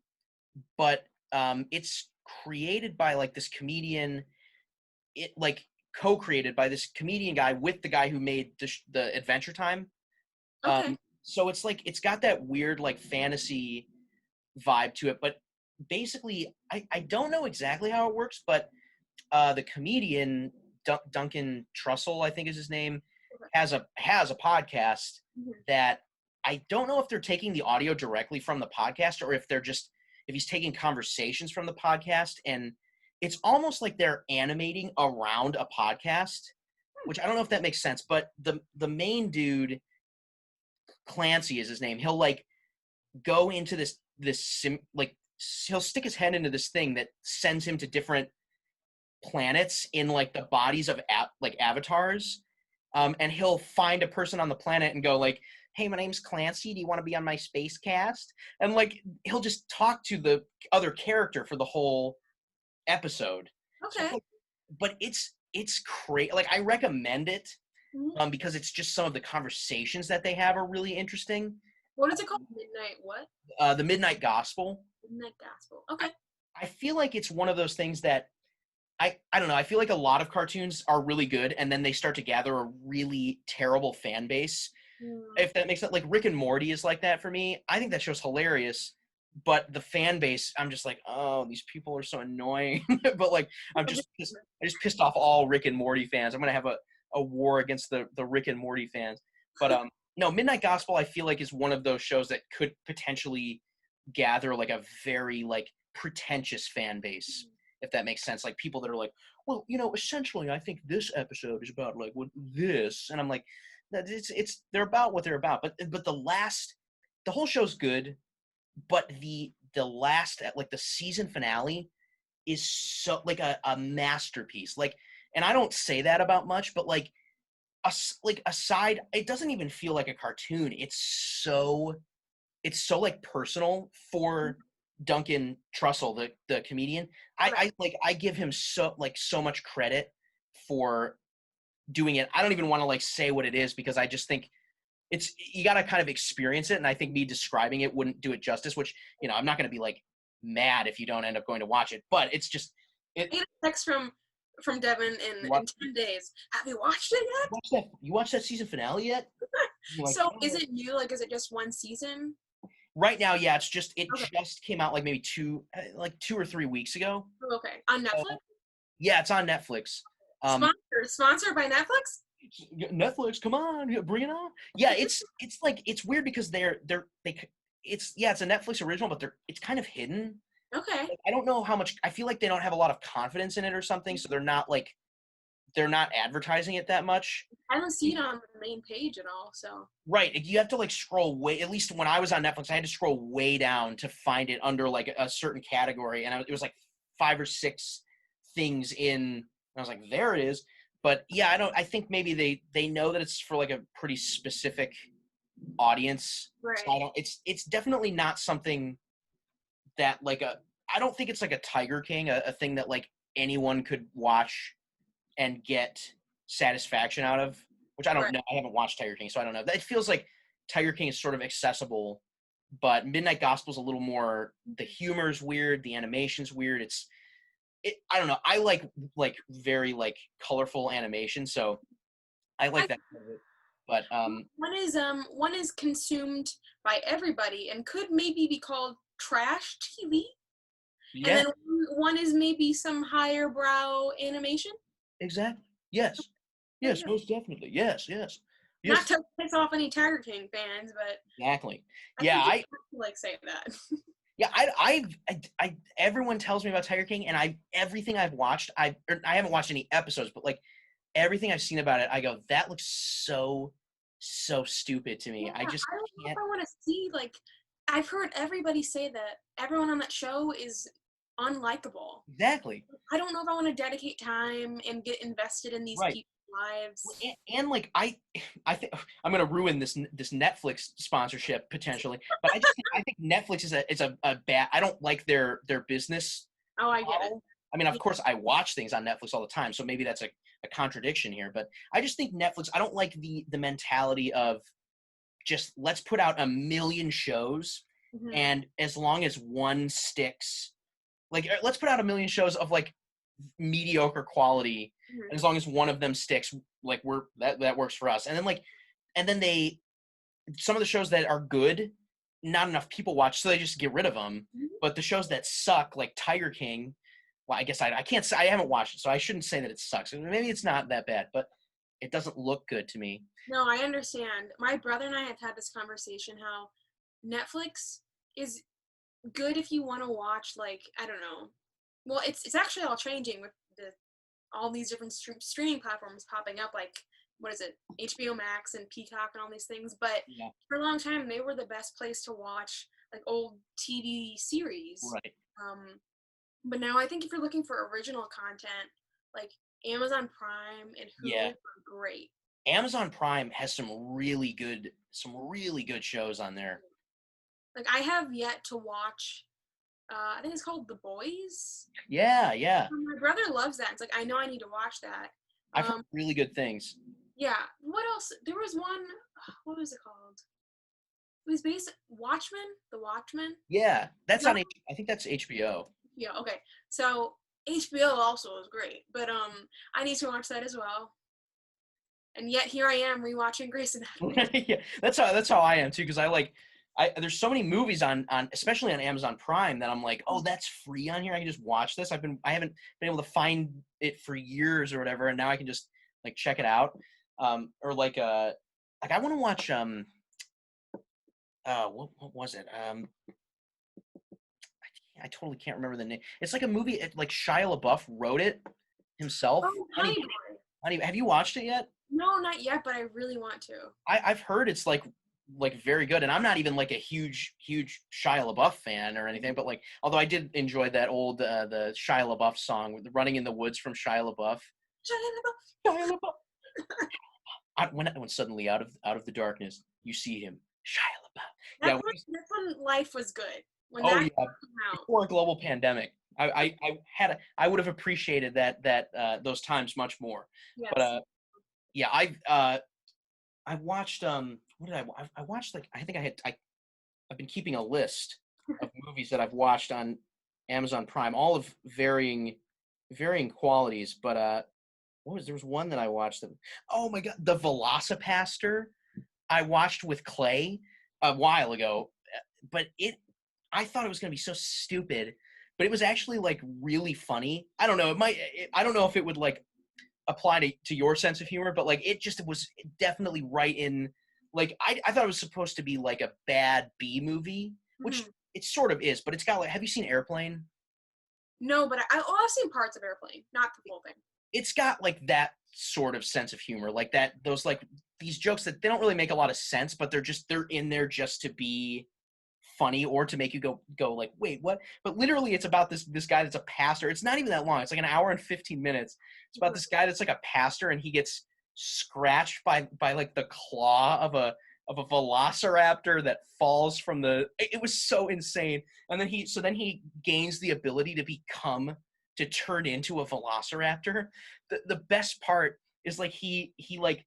but it's created by like this comedian, it like co-created by this comedian guy with the guy who made the Adventure Time. Okay. So it's like it's got that weird like fantasy vibe to it, but basically I don't know exactly how it works, but the comedian Duncan Trussell, I think is his name, has a podcast that I don't know if they're taking the audio directly from the podcast or if he's taking conversations from the podcast, and it's almost like they're animating around a podcast, which I don't know if that makes sense, but the main dude, Clancy is his name, he'll like go into he'll stick his head into this thing that sends him to different planets in like the bodies of avatars, and he'll find a person on the planet and go like, hey, my name's Clancy, do you want to be on my space cast? And like he'll just talk to the other character for the whole episode. Okay. So, but it's great. Like I recommend it because it's just some of the conversations that they have are really interesting. What is it called? Midnight what? The Midnight Gospel. Midnight Gospel. Okay. I feel like it's one of those things that I don't know. I feel like a lot of cartoons are really good, and then they start to gather a really terrible fan base. If that makes sense. Like Rick and Morty is like that for me. I think that show's hilarious, but the fan base, I'm just like, oh, these people are so annoying. But like, I just pissed off all Rick and Morty fans. I'm gonna have a war against the Rick and Morty fans. But no, Midnight Gospel, I feel like is one of those shows that could potentially gather like a very like pretentious fan base, if that makes sense. Like people that are like, well, essentially, I think this episode is about like what this, and I'm like, it's they're about what they're about. But the whole show's good, but the last like the season finale is so like a masterpiece. Like, and I don't say that about much, but like aside, it doesn't even feel like a cartoon. It's so like personal for Duncan Trussell, the comedian. I give him so much credit for doing it. I don't even want to like say what it is because I just think you got to kind of experience it, and I think me describing it wouldn't do it justice, which I'm not going to be like mad if you don't end up going to watch it, but it's just I get a text from Devon in 10 days. Have you watched it yet? You watched that season finale yet? Like, so is it new? Like, is it just one season? Right now, yeah, it just came out like maybe 2 or 3 weeks ago. Okay, on Netflix. Yeah, it's on Netflix. Sponsored by Netflix. Netflix, come on, bring it on. Yeah, it's weird because it's a Netflix original, but it's kind of hidden. Okay. Like, I don't know how much. I feel like they don't have a lot of confidence in it or something, so they're not advertising it that much. I don't see it on the main page at all. So right, you have to like scroll way. At least when I was on Netflix, I had to scroll way down to find it under like a certain category, and it was like 5 or 6 things in. And I was like, there it is. But yeah, I think maybe they know that it's for like a pretty specific audience. Right. So it's definitely not something that like I don't think it's like a Tiger King, a thing that like anyone could watch and get satisfaction out of, which I don't know. I haven't watched Tiger King, so I don't know. It feels like Tiger King is sort of accessible but Midnight Gospel's a little more, the humor's weird, the animation's weird. I don't know. I like very like colorful animation, so I like I that part of it. But one is consumed by everybody and could maybe be called trash TV, and yeah, then one is maybe some higher brow animation. exactly. Yes. There you Yes, go. most definitely. Yes, yes. Not Yes, to piss off any Tiger King fans, but exactly. I Yeah, think you have to like say that. yeah, everyone tells me about Tiger King, and everything I've watched, I haven't watched any episodes, but like everything I've seen about it, I go, that looks so stupid to Yeah, me. I just I don't know if can't. I want to see like. I've heard everybody say that everyone on that show is unlikable. Exactly. I don't know if I want to dedicate time and get invested in these Right. people's lives. And like I think I'm gonna ruin this Netflix sponsorship potentially, but I think Netflix is a bad. I don't like their business Oh, I get it. model. I mean, of course, I watch things on Netflix all the time, so maybe that's a contradiction here. But I just think Netflix. I don't like the mentality of just let's put out a million shows, Mm-hmm. and as long as one sticks, like let's put out a million shows of like mediocre quality, Mm-hmm. and as long as one of them sticks, like that works for us. And then they some of the shows that are good, not enough people watch, so they just get rid of them. But the shows that suck, like Tiger King, well, I guess I can't say, I haven't watched it, so I shouldn't say that it sucks. Maybe it's not that bad, but it doesn't look good to me. No, I understand. My brother and I have had this conversation how Netflix is good if you want to watch like I don't know. Well, it's actually all changing with all these different streaming platforms popping up like what is it? HBO Max and Peacock and all these things, but Yeah, for a long time they were the best place to watch like old TV series. right. But now I think if you're looking for original content, like Amazon Prime and Hulu Yeah, are great. Amazon Prime has some really good shows on there. Like I have yet to watch. I think it's called The Boys. Yeah, yeah. My brother loves that. It's like I know I need to watch that. I've heard Um, really good things. yeah. What else? There was one. What was it called? It was based Watchmen. The Watchmen. Yeah, Is that's that on I think that's HBO. yeah? Okay. So HBO also is great, but I need to watch that as well. And yet here I am rewatching Grey's Anatomy. Yeah, that's how I am too. Because there's so many movies on especially on Amazon Prime that I'm like, oh, that's free on here. I can just watch this. I haven't been able to find it for years or whatever, and now I can just like check it out. Or like I want to watch what was it? I totally can't remember the name. It's like a movie. Like Shia LaBeouf wrote it himself. Oh, Honey Boy. Have you watched it yet? No, not yet, but I really want to. I've heard it's like very good, and I'm not even like a huge Shia LaBeouf fan or anything, but like although I did enjoy that old the Shia LaBeouf song with "Running in the Woods" from Shia LaBeouf. Shia LaBeouf. When suddenly out of the darkness you see him, Shia LaBeouf. Yeah. That's when life was good. When Oh that yeah. came out. Before a global pandemic, I would have appreciated that those times much more. But Yes. yeah, I watched what did I watched like I think I've been keeping a list of movies that I've watched on Amazon Prime, all of varying qualities. But there was one that I watched that, oh my god, The Velocipaster. I watched with Clay a while ago, but I thought it was gonna be so stupid, but it was actually like really funny. I don't know. I don't know if it would like apply to your sense of humor, but like it was definitely right in like I thought it was supposed to be like a bad B movie, which Mhm. it sort of is, but it's got like, have you seen Airplane? No, but I've seen parts of Airplane, not the full thing. It's got like that sort of sense of humor, like that those like these jokes that they don't really make a lot of sense, but they're in there just to be funny or to make you go like, wait, what? But literally it's about this guy that's a pastor. It's not even that long. It's like an hour and 15 minutes. It's about this guy that's like a pastor, and he gets scratched by like the claw of a velociraptor that falls from it was so insane. And then he gains the ability to turn into a velociraptor. The best part is like he like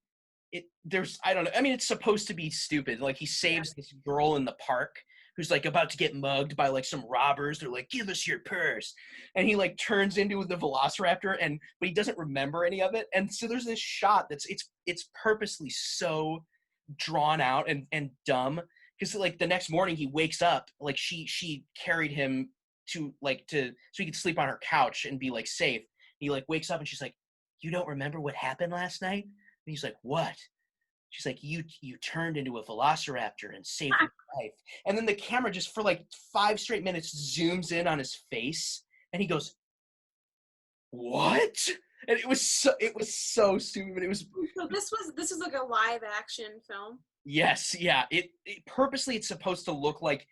it there's I don't know. I mean, it's supposed to be stupid. Like he Yeah. saves this girl in the park who's like about to get mugged by like some robbers. They're like, give us your purse. And he like turns into the velociraptor but he doesn't remember any of it. And so there's this shot it's purposely so drawn out and dumb. Because like the next morning he wakes up, like she carried him to so he could sleep on her couch and be like safe. He like wakes up and she's like, you don't remember what happened last night? And he's like, what? She's like, you turned into a velociraptor and saved my life. And then the camera just for like 5 straight minutes zooms in on his face, and he goes, what? And it was so stupid. It was. So this was like a live action film. Yes, yeah. It purposely it's supposed to look like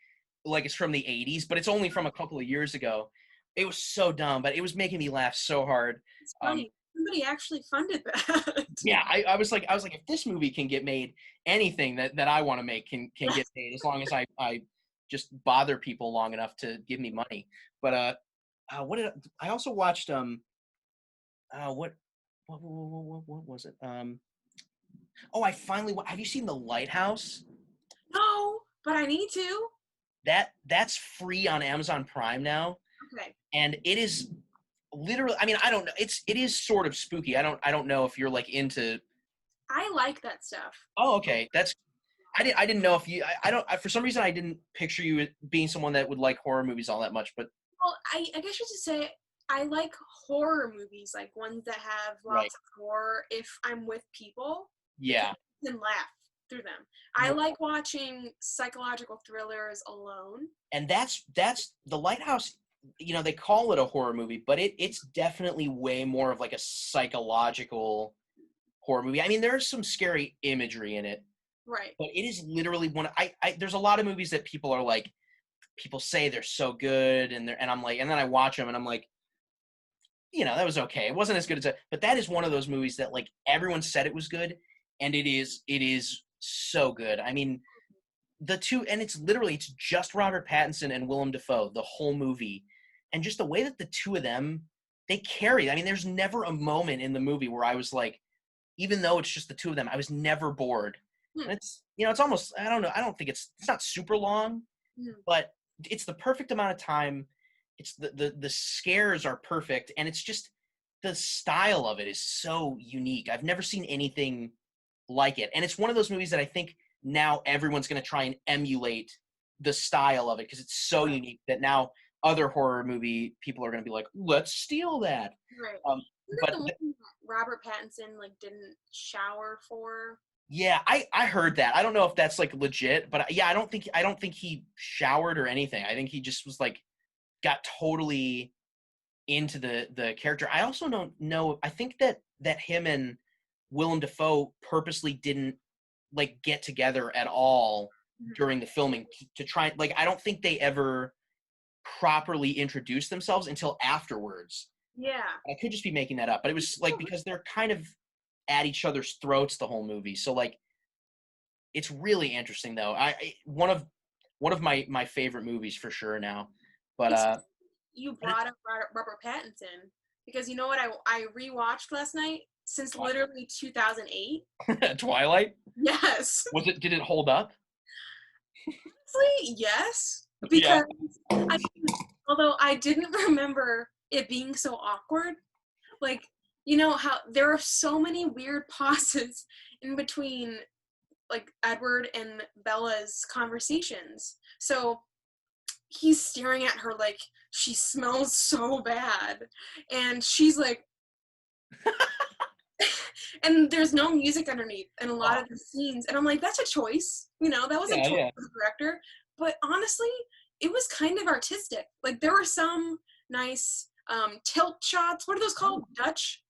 it's from the 80s, but it's only from a couple of years ago. It was so dumb, but it was making me laugh so hard. It's funny. Somebody actually funded that. Yeah, I was like, if this movie can get made, anything that I want to make can get made, as long as I just bother people long enough to give me money. But I also watched what was it? I finally have you seen The Lighthouse? No, but I need to. That's free on Amazon Prime now. Okay. And it is literally, I mean, I don't know. It is sort of spooky. I don't know if you're like into. I like that stuff. Oh, okay. I didn't know if you. For some reason I didn't picture you being someone that would like horror movies all that much. But well, I guess you should say I like horror movies, like ones that have lots of horror. If I'm with people, yeah, and laugh through them. I like watching psychological thrillers alone. And that's The Lighthouse. You know, they call it a horror movie, but it's definitely way more of like a psychological horror movie. I mean, there's some scary imagery in it, right? But it is literally one. There's a lot of movies that people say they're so good, and I'm like, and then I watch them, and I'm like, you know, that was okay. It wasn't as good as but that is one of those movies that like everyone said it was good, and it is so good. I mean, the two, and it's just Robert Pattinson and Willem Dafoe the whole movie, and just the way that the two of them, they carry. I mean, there's never a moment in the movie where I was like, even though it's just the two of them, I was never bored. And it's, you know, it's almost, I don't know, I don't think it's not super long, but it's the perfect amount of time. It's the scares are perfect, and it's just the style of it is so unique. I've never seen anything like it, and it's one of those movies that I think now everyone's going to try and emulate the style of it because it's so unique that now other horror movie people are going to be like, let's steal that. Right. But the one that Robert Pattinson like didn't shower for. Yeah, I heard that. I don't know if that's like legit, but yeah, I don't think he showered or anything. I think he just was like got totally into the character. I also don't know. I think that him and Willem Dafoe purposely didn't like get together at all during the filming to try. Like, I don't think they ever properly introduced themselves until afterwards. Yeah, I could just be making that up, but it was like because they're kind of at each other's throats the whole movie. So like, it's really interesting though. One of my favorite movies for sure now. But you brought up Robert Pattinson because you know what I rewatched last night since literally 2008. Twilight? Yes. Did it hold up? Honestly, yes. Because although I didn't remember it being so awkward, like, you know how there are so many weird pauses in between like Edward and Bella's conversations. So he's staring at her like she smells so bad, and she's like and there's no music underneath in a lot of the scenes, and I'm like, that's a choice, you know, that was a choice of the director. But honestly, it was kind of artistic. Like, there were some nice tilt shots. What are those called? Dutch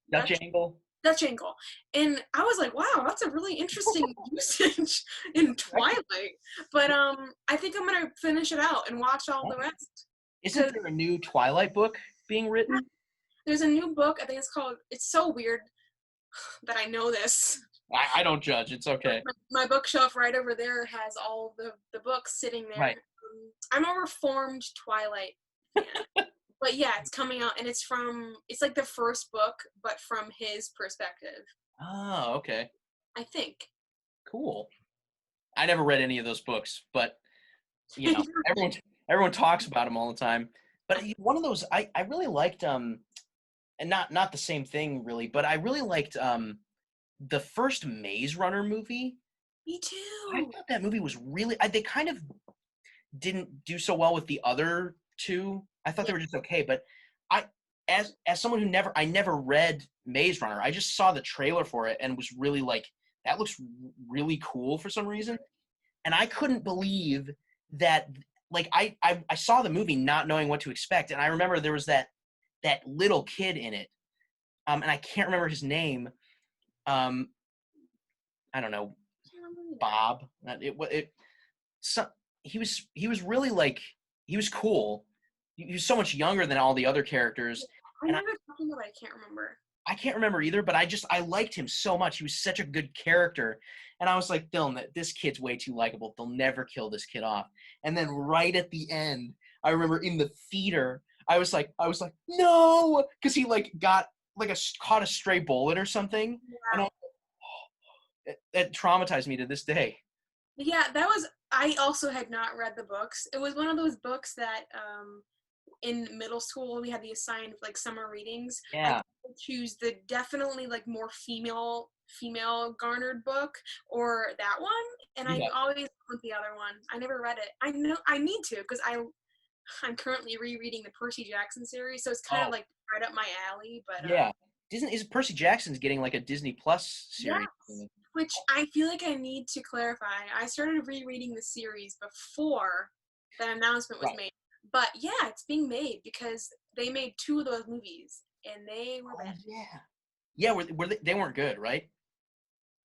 angle. Dutch angle. And I was like, wow, that's a really interesting usage in Twilight. But I think I'm gonna finish it out and watch all the rest. Isn't there a new Twilight book being written? There's a new book. I think it's so weird that I know this. I don't judge. It's okay. My bookshelf right over there has all the books sitting there. Right. I'm a reformed Twilight fan. But yeah, it's coming out, and it's like the first book, but from his perspective. Oh, okay. I think. Cool. I never read any of those books, but you know, everyone talks about him all the time. But one of those I really liked and not the same thing really, but I really liked the first Maze Runner movie. Me I too. thought that movie was really they kind of didn't do so well with the other two. I thought Yeah. they were just okay, but I as someone who never read Maze Runner, I just saw the trailer for it and was really like that looks really cool for some reason. And I couldn't believe that like I saw the movie not knowing what to expect, and I remember there was that little kid in it, and I can't remember his name. Um, I don't know, Can't remember either. Bob. So, he was really like he was cool. He was so much younger than all the other characters, I and know they're talking about. I can't remember. I can't remember either. But I liked him so much. He was such a good character, and I was like, Dylan, this kid's way too likable. They'll never kill this kid off. And then right at the end, I remember in the theater, I was like, no, because he like got like caught a stray bullet or something, and Yeah. it traumatized me to this day. Yeah, that was. I also had not read the books. It was one of those books that in middle school we had the assigned like summer readings. I Yeah, could choose the definitely like more female garnered book or that one, and I yeah. always went the other one. I never read it. I know I need to because I'm currently rereading the Percy Jackson series, so it's kind of Oh, like right up my alley. But yeah. Disney is Percy Jackson's getting like a Disney Plus series. yes, which I feel like I need to clarify. I started rereading the series before that announcement was Right. made. But yeah, it's being made because they made two of those movies and they were Oh bad. yeah. Yeah, were they weren't good, right?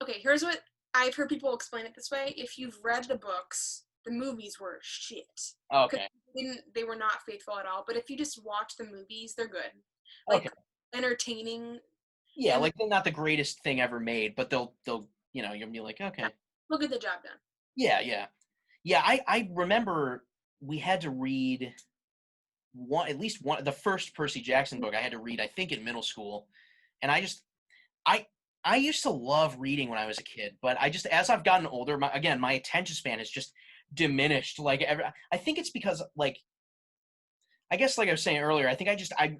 Okay, here's what I've heard people explain it this way. If you've read the books, the movies were shit. Because Okay. they were not faithful at all. But if you just watch the movies, they're good. Okay. Like entertaining Yeah, and like they're not the greatest thing ever made, but they'll you'll be like, yeah, okay. they'll get the job done. Yeah, yeah. Yeah, I remember we had to read one at least one the first Percy Jackson book I had to read, I think in middle school. And I I used to love reading when I was a kid, but I just as I've gotten older, my attention span has just diminished. I think it's because like I guess like I was saying earlier, I think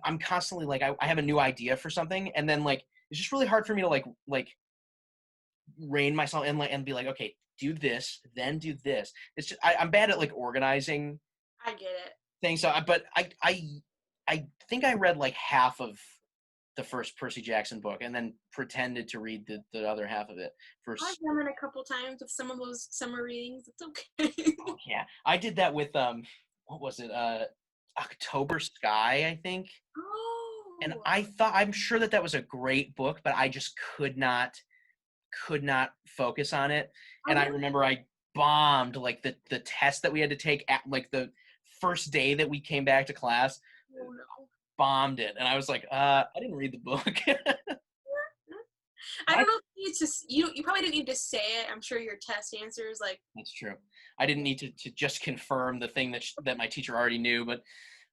I'm constantly like I have a new idea for something, and then like it's just really hard for me to like rein myself in like and be like, okay, do this, then do this. It's just I'm bad at like organizing I get it. things. But I think I read like half of the first Percy Jackson book and then pretended to read the other half of it for. I've done it a couple times with some of those summer readings. It's okay. Oh yeah, I did that with what was it? October Sky, I think. And Oh, I'm sure that was a great book, but I just could not focus on it. I And I want remember I bombed like the test that we had to take at like the first day that we came back to class, to know. bombed it. And I was like, I didn't read the book. I I, don't know if it's just you probably didn't need to say it. I'm sure your test answers like that's true. I didn't need to just confirm the thing that my teacher already knew, but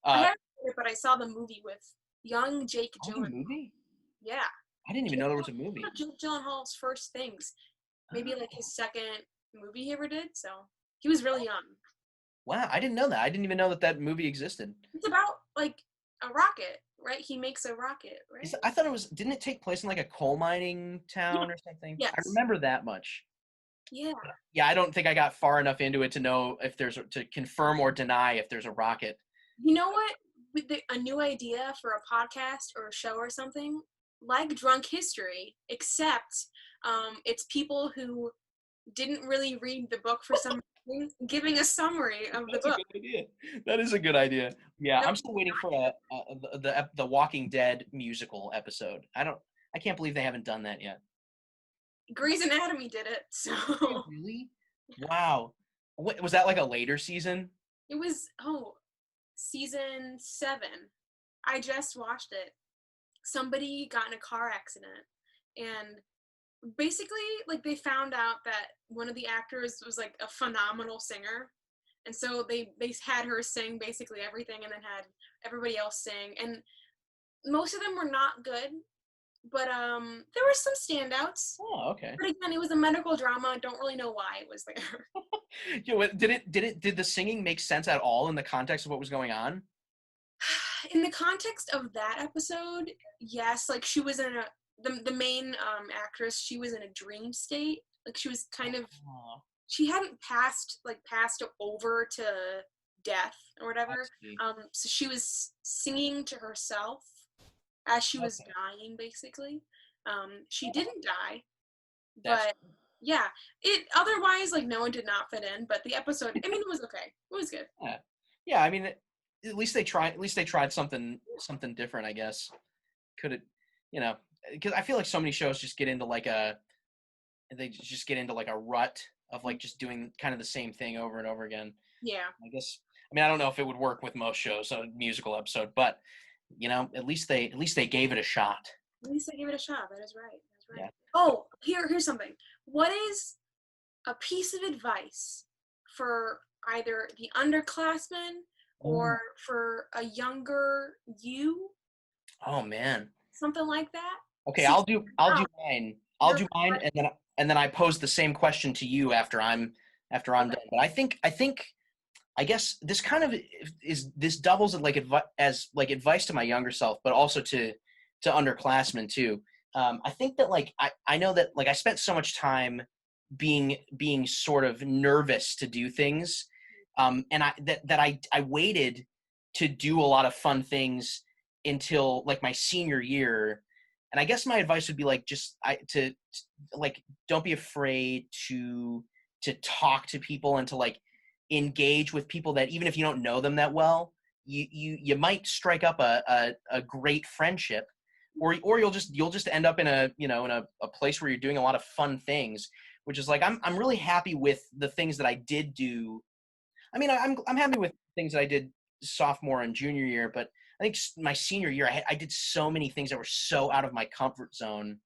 I uh, haven't seen it, but I saw the movie with young Jake oh, the Gyllenhaal. movie? Yeah, I didn't even Jake, know there was a one movie. of Jake Gyllenhaal's first things, maybe like Oh, his second movie he ever did. So he was really young. wow, I didn't know that. I didn't even know that movie existed. It's about like a rocket, right? He makes a rocket, right? I thought it was. Didn't it take place in like a coal mining Yeah. town or something? I Yes. remember that much. Yeah. Yeah, I don't think I got far enough into it to know if to confirm or deny if there's a rocket. You know what? A new idea for a podcast or a show or something like Drunk History, except it's people who didn't really read the book for some reason giving a summary of the That's a book. good idea. That is a good idea. Yeah, No, I'm still waiting for the Walking Dead musical episode. I can't believe they haven't done that yet. Grey's Anatomy did it, so Wait, really? Wow. Was that like a later season? it was season 7. I just watched it. Somebody got in a car accident and basically like they found out that one of the actors was like a phenomenal singer, and so they had her sing basically everything and then had everybody else sing, and most of them were not good, But there were some standouts. Oh, okay. But again, it was a medical drama. Don't really know why it was there. Did the singing make sense at all in the context of what was going on? In the context of that episode, yes. Like she was in the main actress. She was in a dream state. Like she was kind of Oh, she hadn't passed over to death or I whatever. see. So she was singing to herself as she was Okay. dying, basically. She Oh, didn't die, that's but yeah, it otherwise like no one did not fit in. But the episode, I mean, it was okay. It was good. yeah. Yeah, I mean, at least they tried. At least they tried something different. I guess. Could it, because I feel like so many shows just get into like they just get into like a rut of like just doing kind of the same thing over and over again. Yeah, I guess. I mean, I don't know if it would work with most shows, a musical episode, but at least they gave it a shot. at least I gave it a shot. That is right. That's right. Yeah. Oh, here's something. What is a piece of advice for either the underclassmen Oh, or for a younger you, oh man. something like that? Okay, See, I'll do wow, mine. I'll you're do mine, and then I pose the same question to you after I'm okay. done. But I guess this kind of this doubles as like advice to my younger self, but also to underclassmen too. I think that like I know that like I spent so much time being sort of nervous to do things, and I waited to do a lot of fun things until like my senior year. And I guess my advice would be like just like don't be afraid to talk to people and to like engage with people that even if you don't know them that well, you might strike up a great friendship, or you'll just end up in a place where you're doing a lot of fun things, which is like I'm really happy with the things that I did do. I mean, I'm happy with things that I did sophomore and junior year, but I think my senior year I did so many things that were so out of my comfort zone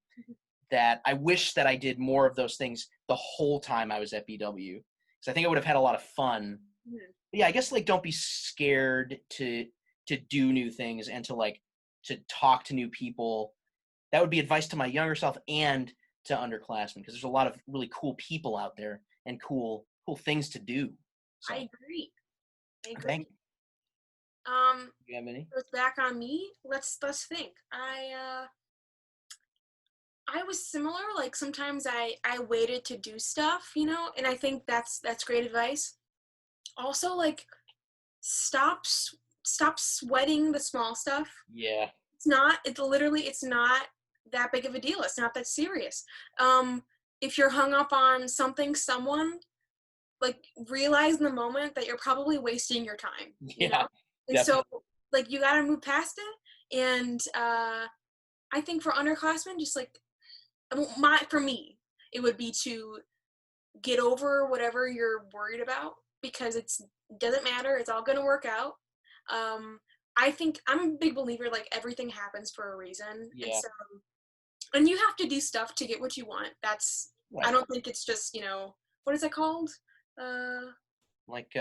that I wish that I did more of those things the whole time I was at BW, because I think I would have had a lot of fun. Mhm. But yeah, I guess like don't be scared to do new things and to talk to new people. That would be advice to my younger self and to underclassmen, because there's a lot of really cool people out there and cool things to do. I So agree. I thank agree. you. Um, You have any? so it's back on me. Let's think. I was similar. Like sometimes I waited to do stuff, and I think that's great advice. Also, like stop stop sweating the small stuff. Yeah. It's not that big of a deal. It's not that serious. If you're hung up on something, someone, like realize in the moment that you're probably wasting your time, Yeah, and so definitely. like you got to move past it. And I think for underclassmen, just like for me, it would be to get over whatever you're worried about, because it doesn't matter. It's all going to work out. um I think I'm a big believer, like everything happens for a reason. And Yeah. so, and you have to do stuff to get what you want. I Right. don't think it's just, what is it called? uh Like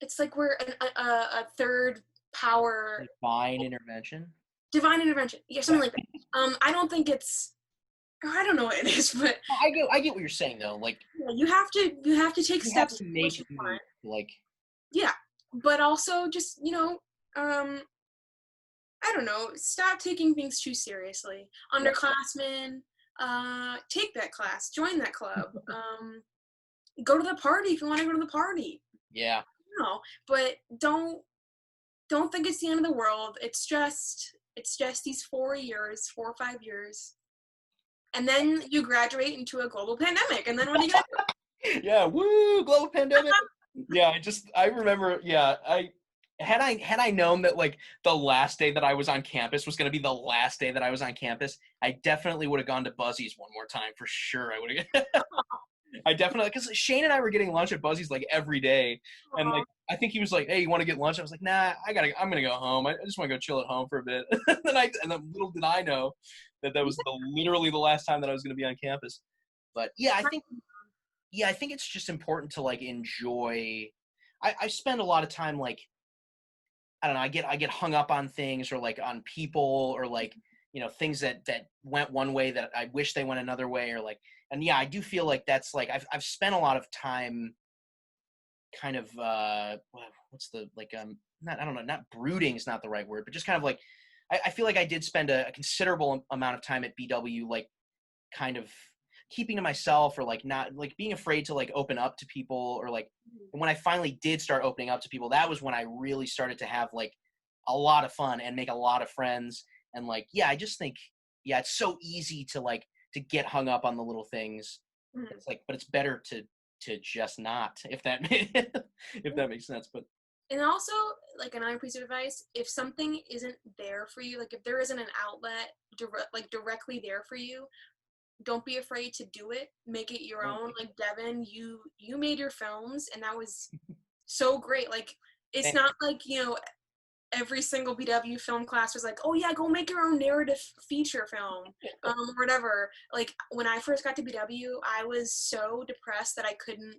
it's like we're a third power. divine intervention. Divine intervention, yeah, Yeah. something like that. I don't think it's, I don't know what it is, but I get what you're saying though. Like yeah, you have to take you have steps to to get what make you moves. want. Like Yeah, but also just, um I don't know, stop taking things too seriously. right. Underclassmen, take that class, join that club, go to the party if you want to go to the party. Yeah. No, but don't think it's the end of the world. It's just these 4 years, 4 or 5 years, and then you graduate into a global pandemic, and then what are you gonna Yeah. Woo! Global pandemic. Yeah. I remember. Yeah. I had I known that like the last day that I was on campus was going to be the last day that I was on campus, I definitely would have gone to Buzzy's one more time for sure. I would have. I definitely, because Shane and I were getting lunch at Buzzy's like every day, do? and like I think he was like, "Hey, you want to get lunch?" I was like, "Nah, I'm gonna go home. I just want to go chill at home for a bit." And then little did I know that was literally the last time that I was gonna be on campus. But yeah, I think it's just important to like enjoy. I spend a lot of time like I don't know, I get hung up on things, or like on people, or like, things that went one way that I wish they went another way, or like, and yeah, I do feel like that's like I've spent a lot of time kind of what's the like not, I don't know, not brooding is not the right word, but just kind of like I feel like I did spend a considerable amount of time at BW, like kind of keeping to myself, or like not like being afraid to like open up to people, or like, and when I finally did start opening up to people, that was when I really started to have like a lot of fun and make a lot of friends. And like, yeah, I just think, yeah, it's so easy to like to get hung up on the little things. Mhm. It's like, but it's better to just not, if that if that makes sense. But And also, like another piece of advice, if something isn't there for you, like if there isn't an outlet directly there for you, don't be afraid to do it. Make it your own. Like Devon, you made your films, and that was so great. Like it's not like, every single BW film class was like, oh yeah, go make your own narrative feature film, or whatever. Like when I first got to BW, I was so depressed that I couldn't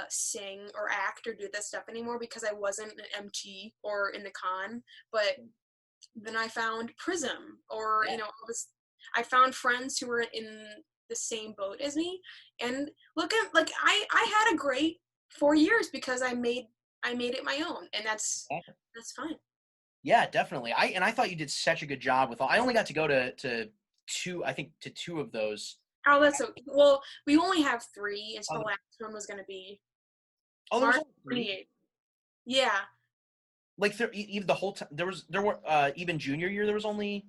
sing or act or do this stuff anymore because I wasn't an MT or in the con. But then I found Prism, or I found friends who were in the same boat as me, and look at like I had a great 4 years because I made it my own, and that's fine. yeah, definitely. I thought you did such a good job with all. I only got to go to two, I think, to two of those. Oh, that's so well. We only have 3, and so Oh, the last one was going to be there was March only 3. 28th. Yeah. Like even the whole time there were even junior year there was only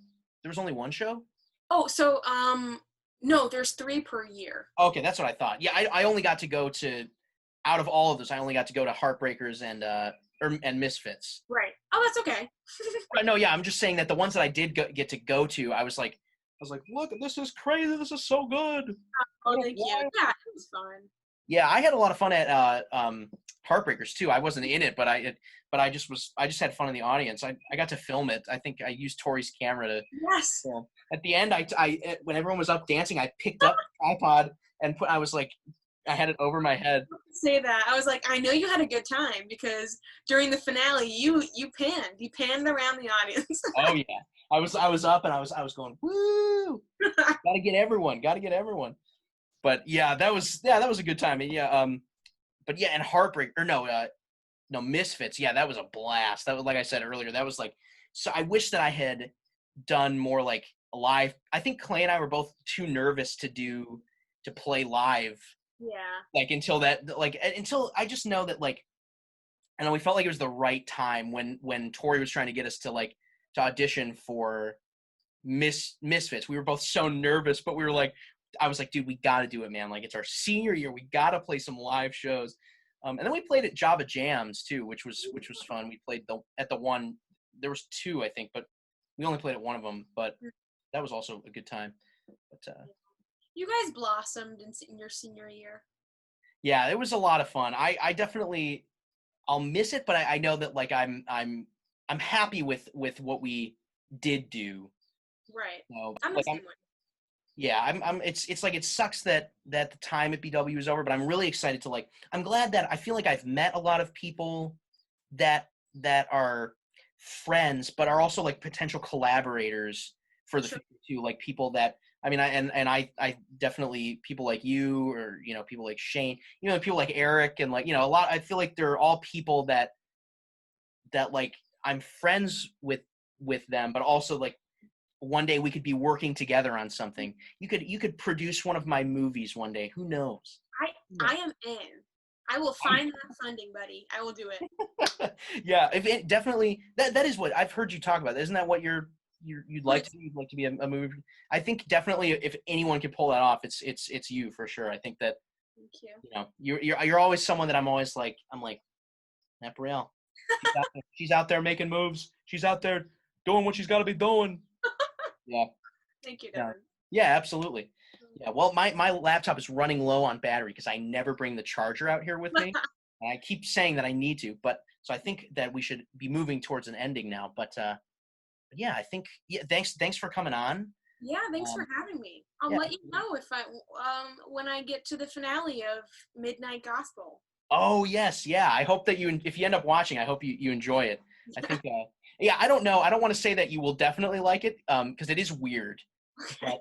one show. Oh, so no, there's 3 per year. Okay, that's what I thought. Yeah, I only got to go to, out of all of those, I only got to go to Heartbreakers and Misfits. Right. Oh, that's okay. No, yeah, I'm just saying that the ones that I did get to go to, I was like, look, this is crazy. This is so good. Oh, thank you. Yeah, it was fun. Yeah, I had a lot of fun at Heartbreakers too. I wasn't in it, but I just had fun in the audience. I got to film it. I think I used Tori's camera to Yes. film. At the end, when everyone was up dancing, I picked up the tripod and I was like, I had it over my head. Say that. I was like, I know you had a good time because during the finale, you panned around the audience. Oh yeah, I was up and I was going, woo! Gotta get everyone. But yeah, that was a good time. And yeah, but yeah, and Heartbreak, or no, Misfits. Yeah, that was a blast. That was, like I said earlier, that was like, so I wish that I had done more like live. I think Clay and I were both too nervous to play live. Yeah. Like until I just know that, like, I know we felt like it was the right time when Tori was trying to get us to like to audition for Misfits. We were both so nervous, but we were like, I was like, dude, we got to do it, man. Like, it's our senior year. We got to play some live shows. And then we played at Java Jams too, which was fun. We played at the one. There was 2, I think, but we only played at one of them. But that was also a good time. But you guys blossomed in your senior year. yeah, it was a lot of fun. I definitely, I'll miss it, but I know that like I'm happy with what we did do. Right. So, I'm the like, same way. yeah, it's like, it sucks that the time at BW is over, but I'm really excited to, like, I'm glad that I feel like I've met a lot of people that are friends, but are also like potential collaborators for the Sure. future too. Like people that, I mean, I definitely, people like you, or people like Shane, people like Eric, and like a lot. I feel like they're all people that like I'm friends with them, but also like one day we could be working together on something. You could produce one of my movies one day. Who knows? I am in. I will find that funding, buddy. I will do it. Yeah, if it definitely that is what I've heard you talk about. Isn't that what you'd like to do? You'd like to be a movie? I think definitely if anyone can pull that off, it's you for sure. I think that Thank you. You're always someone that I'm always like, that Brielle. She's out there making moves. She's out there doing what she's got to be doing. Yeah. Thank you, Devon. Yeah, absolutely. Yeah, well, my laptop is running low on battery because I never bring the charger out here with me. And I keep saying that I need to, but so I think that we should be moving towards an ending now. But yeah, I think, yeah, thanks for coming on. Yeah, thanks for having me. I'll let you know if when I get to the finale of Midnight Gospel. Oh yes, yeah. I hope that if you end up watching, I hope you enjoy it. I think, yeah, I don't know. I don't want to say that you will definitely like it, because it is weird. Okay.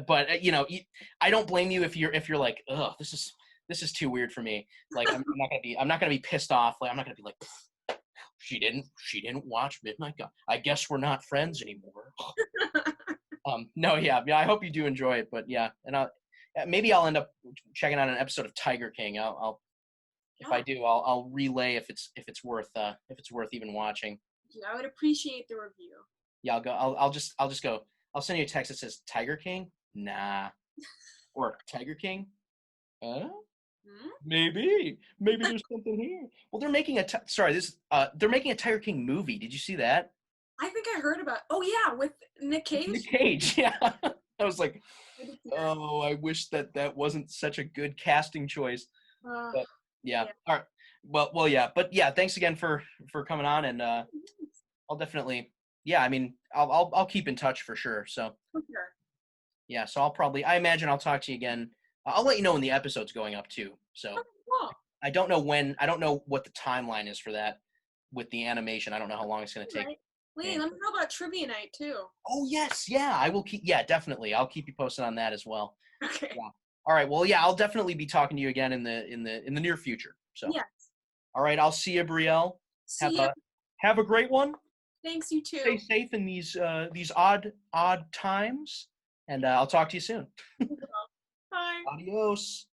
But I don't blame you if you're like, ugh, this is too weird for me. Like, I'm not gonna be pissed off. Like, I'm not gonna be like, she didn't watch Midnight God. I guess we're not friends anymore. No, yeah, I hope you do enjoy it. But yeah, and maybe I'll end up checking out an episode of Tiger King. I'll if I Yeah. do, I'll relay if it's worth even watching. Yeah, I would appreciate the review. Yeah, I'll just go. I'll send you a text that says Tiger King. Nah, or Tiger King. Huh? Hmm? Maybe there's something here. Well, they're making a Tiger King movie. Did you see that? I think I heard about. Oh yeah, with Nick With Nick Cage. Cage. Yeah. I was like, I did see that. oh, I wish that wasn't such a good casting choice. Uh, But yeah. yeah. All right. Well, yeah. But yeah, thanks again for coming on, and I'll definitely. Yeah, I mean, I'll keep in touch for sure. So For sure. yeah, so I imagine I'll talk to you again. I'll let you know when the episode's going up too. So Okay, cool. I don't know what the timeline is for that with the animation. I don't know how long it's going to take. Right. Lee, And, let me know about trivia night too. oh yes, yeah, I will keep. Yeah, definitely, I'll keep you posted on that as well. Okay. Yeah. All right. Well, yeah, I'll definitely be talking to you again in the near future. So, Yes. all right, I'll see you, Brielle. Have See ya. a great one. Thanks, you Stay too. safe in these odd times, and I'll talk to you soon. Bye. Adios.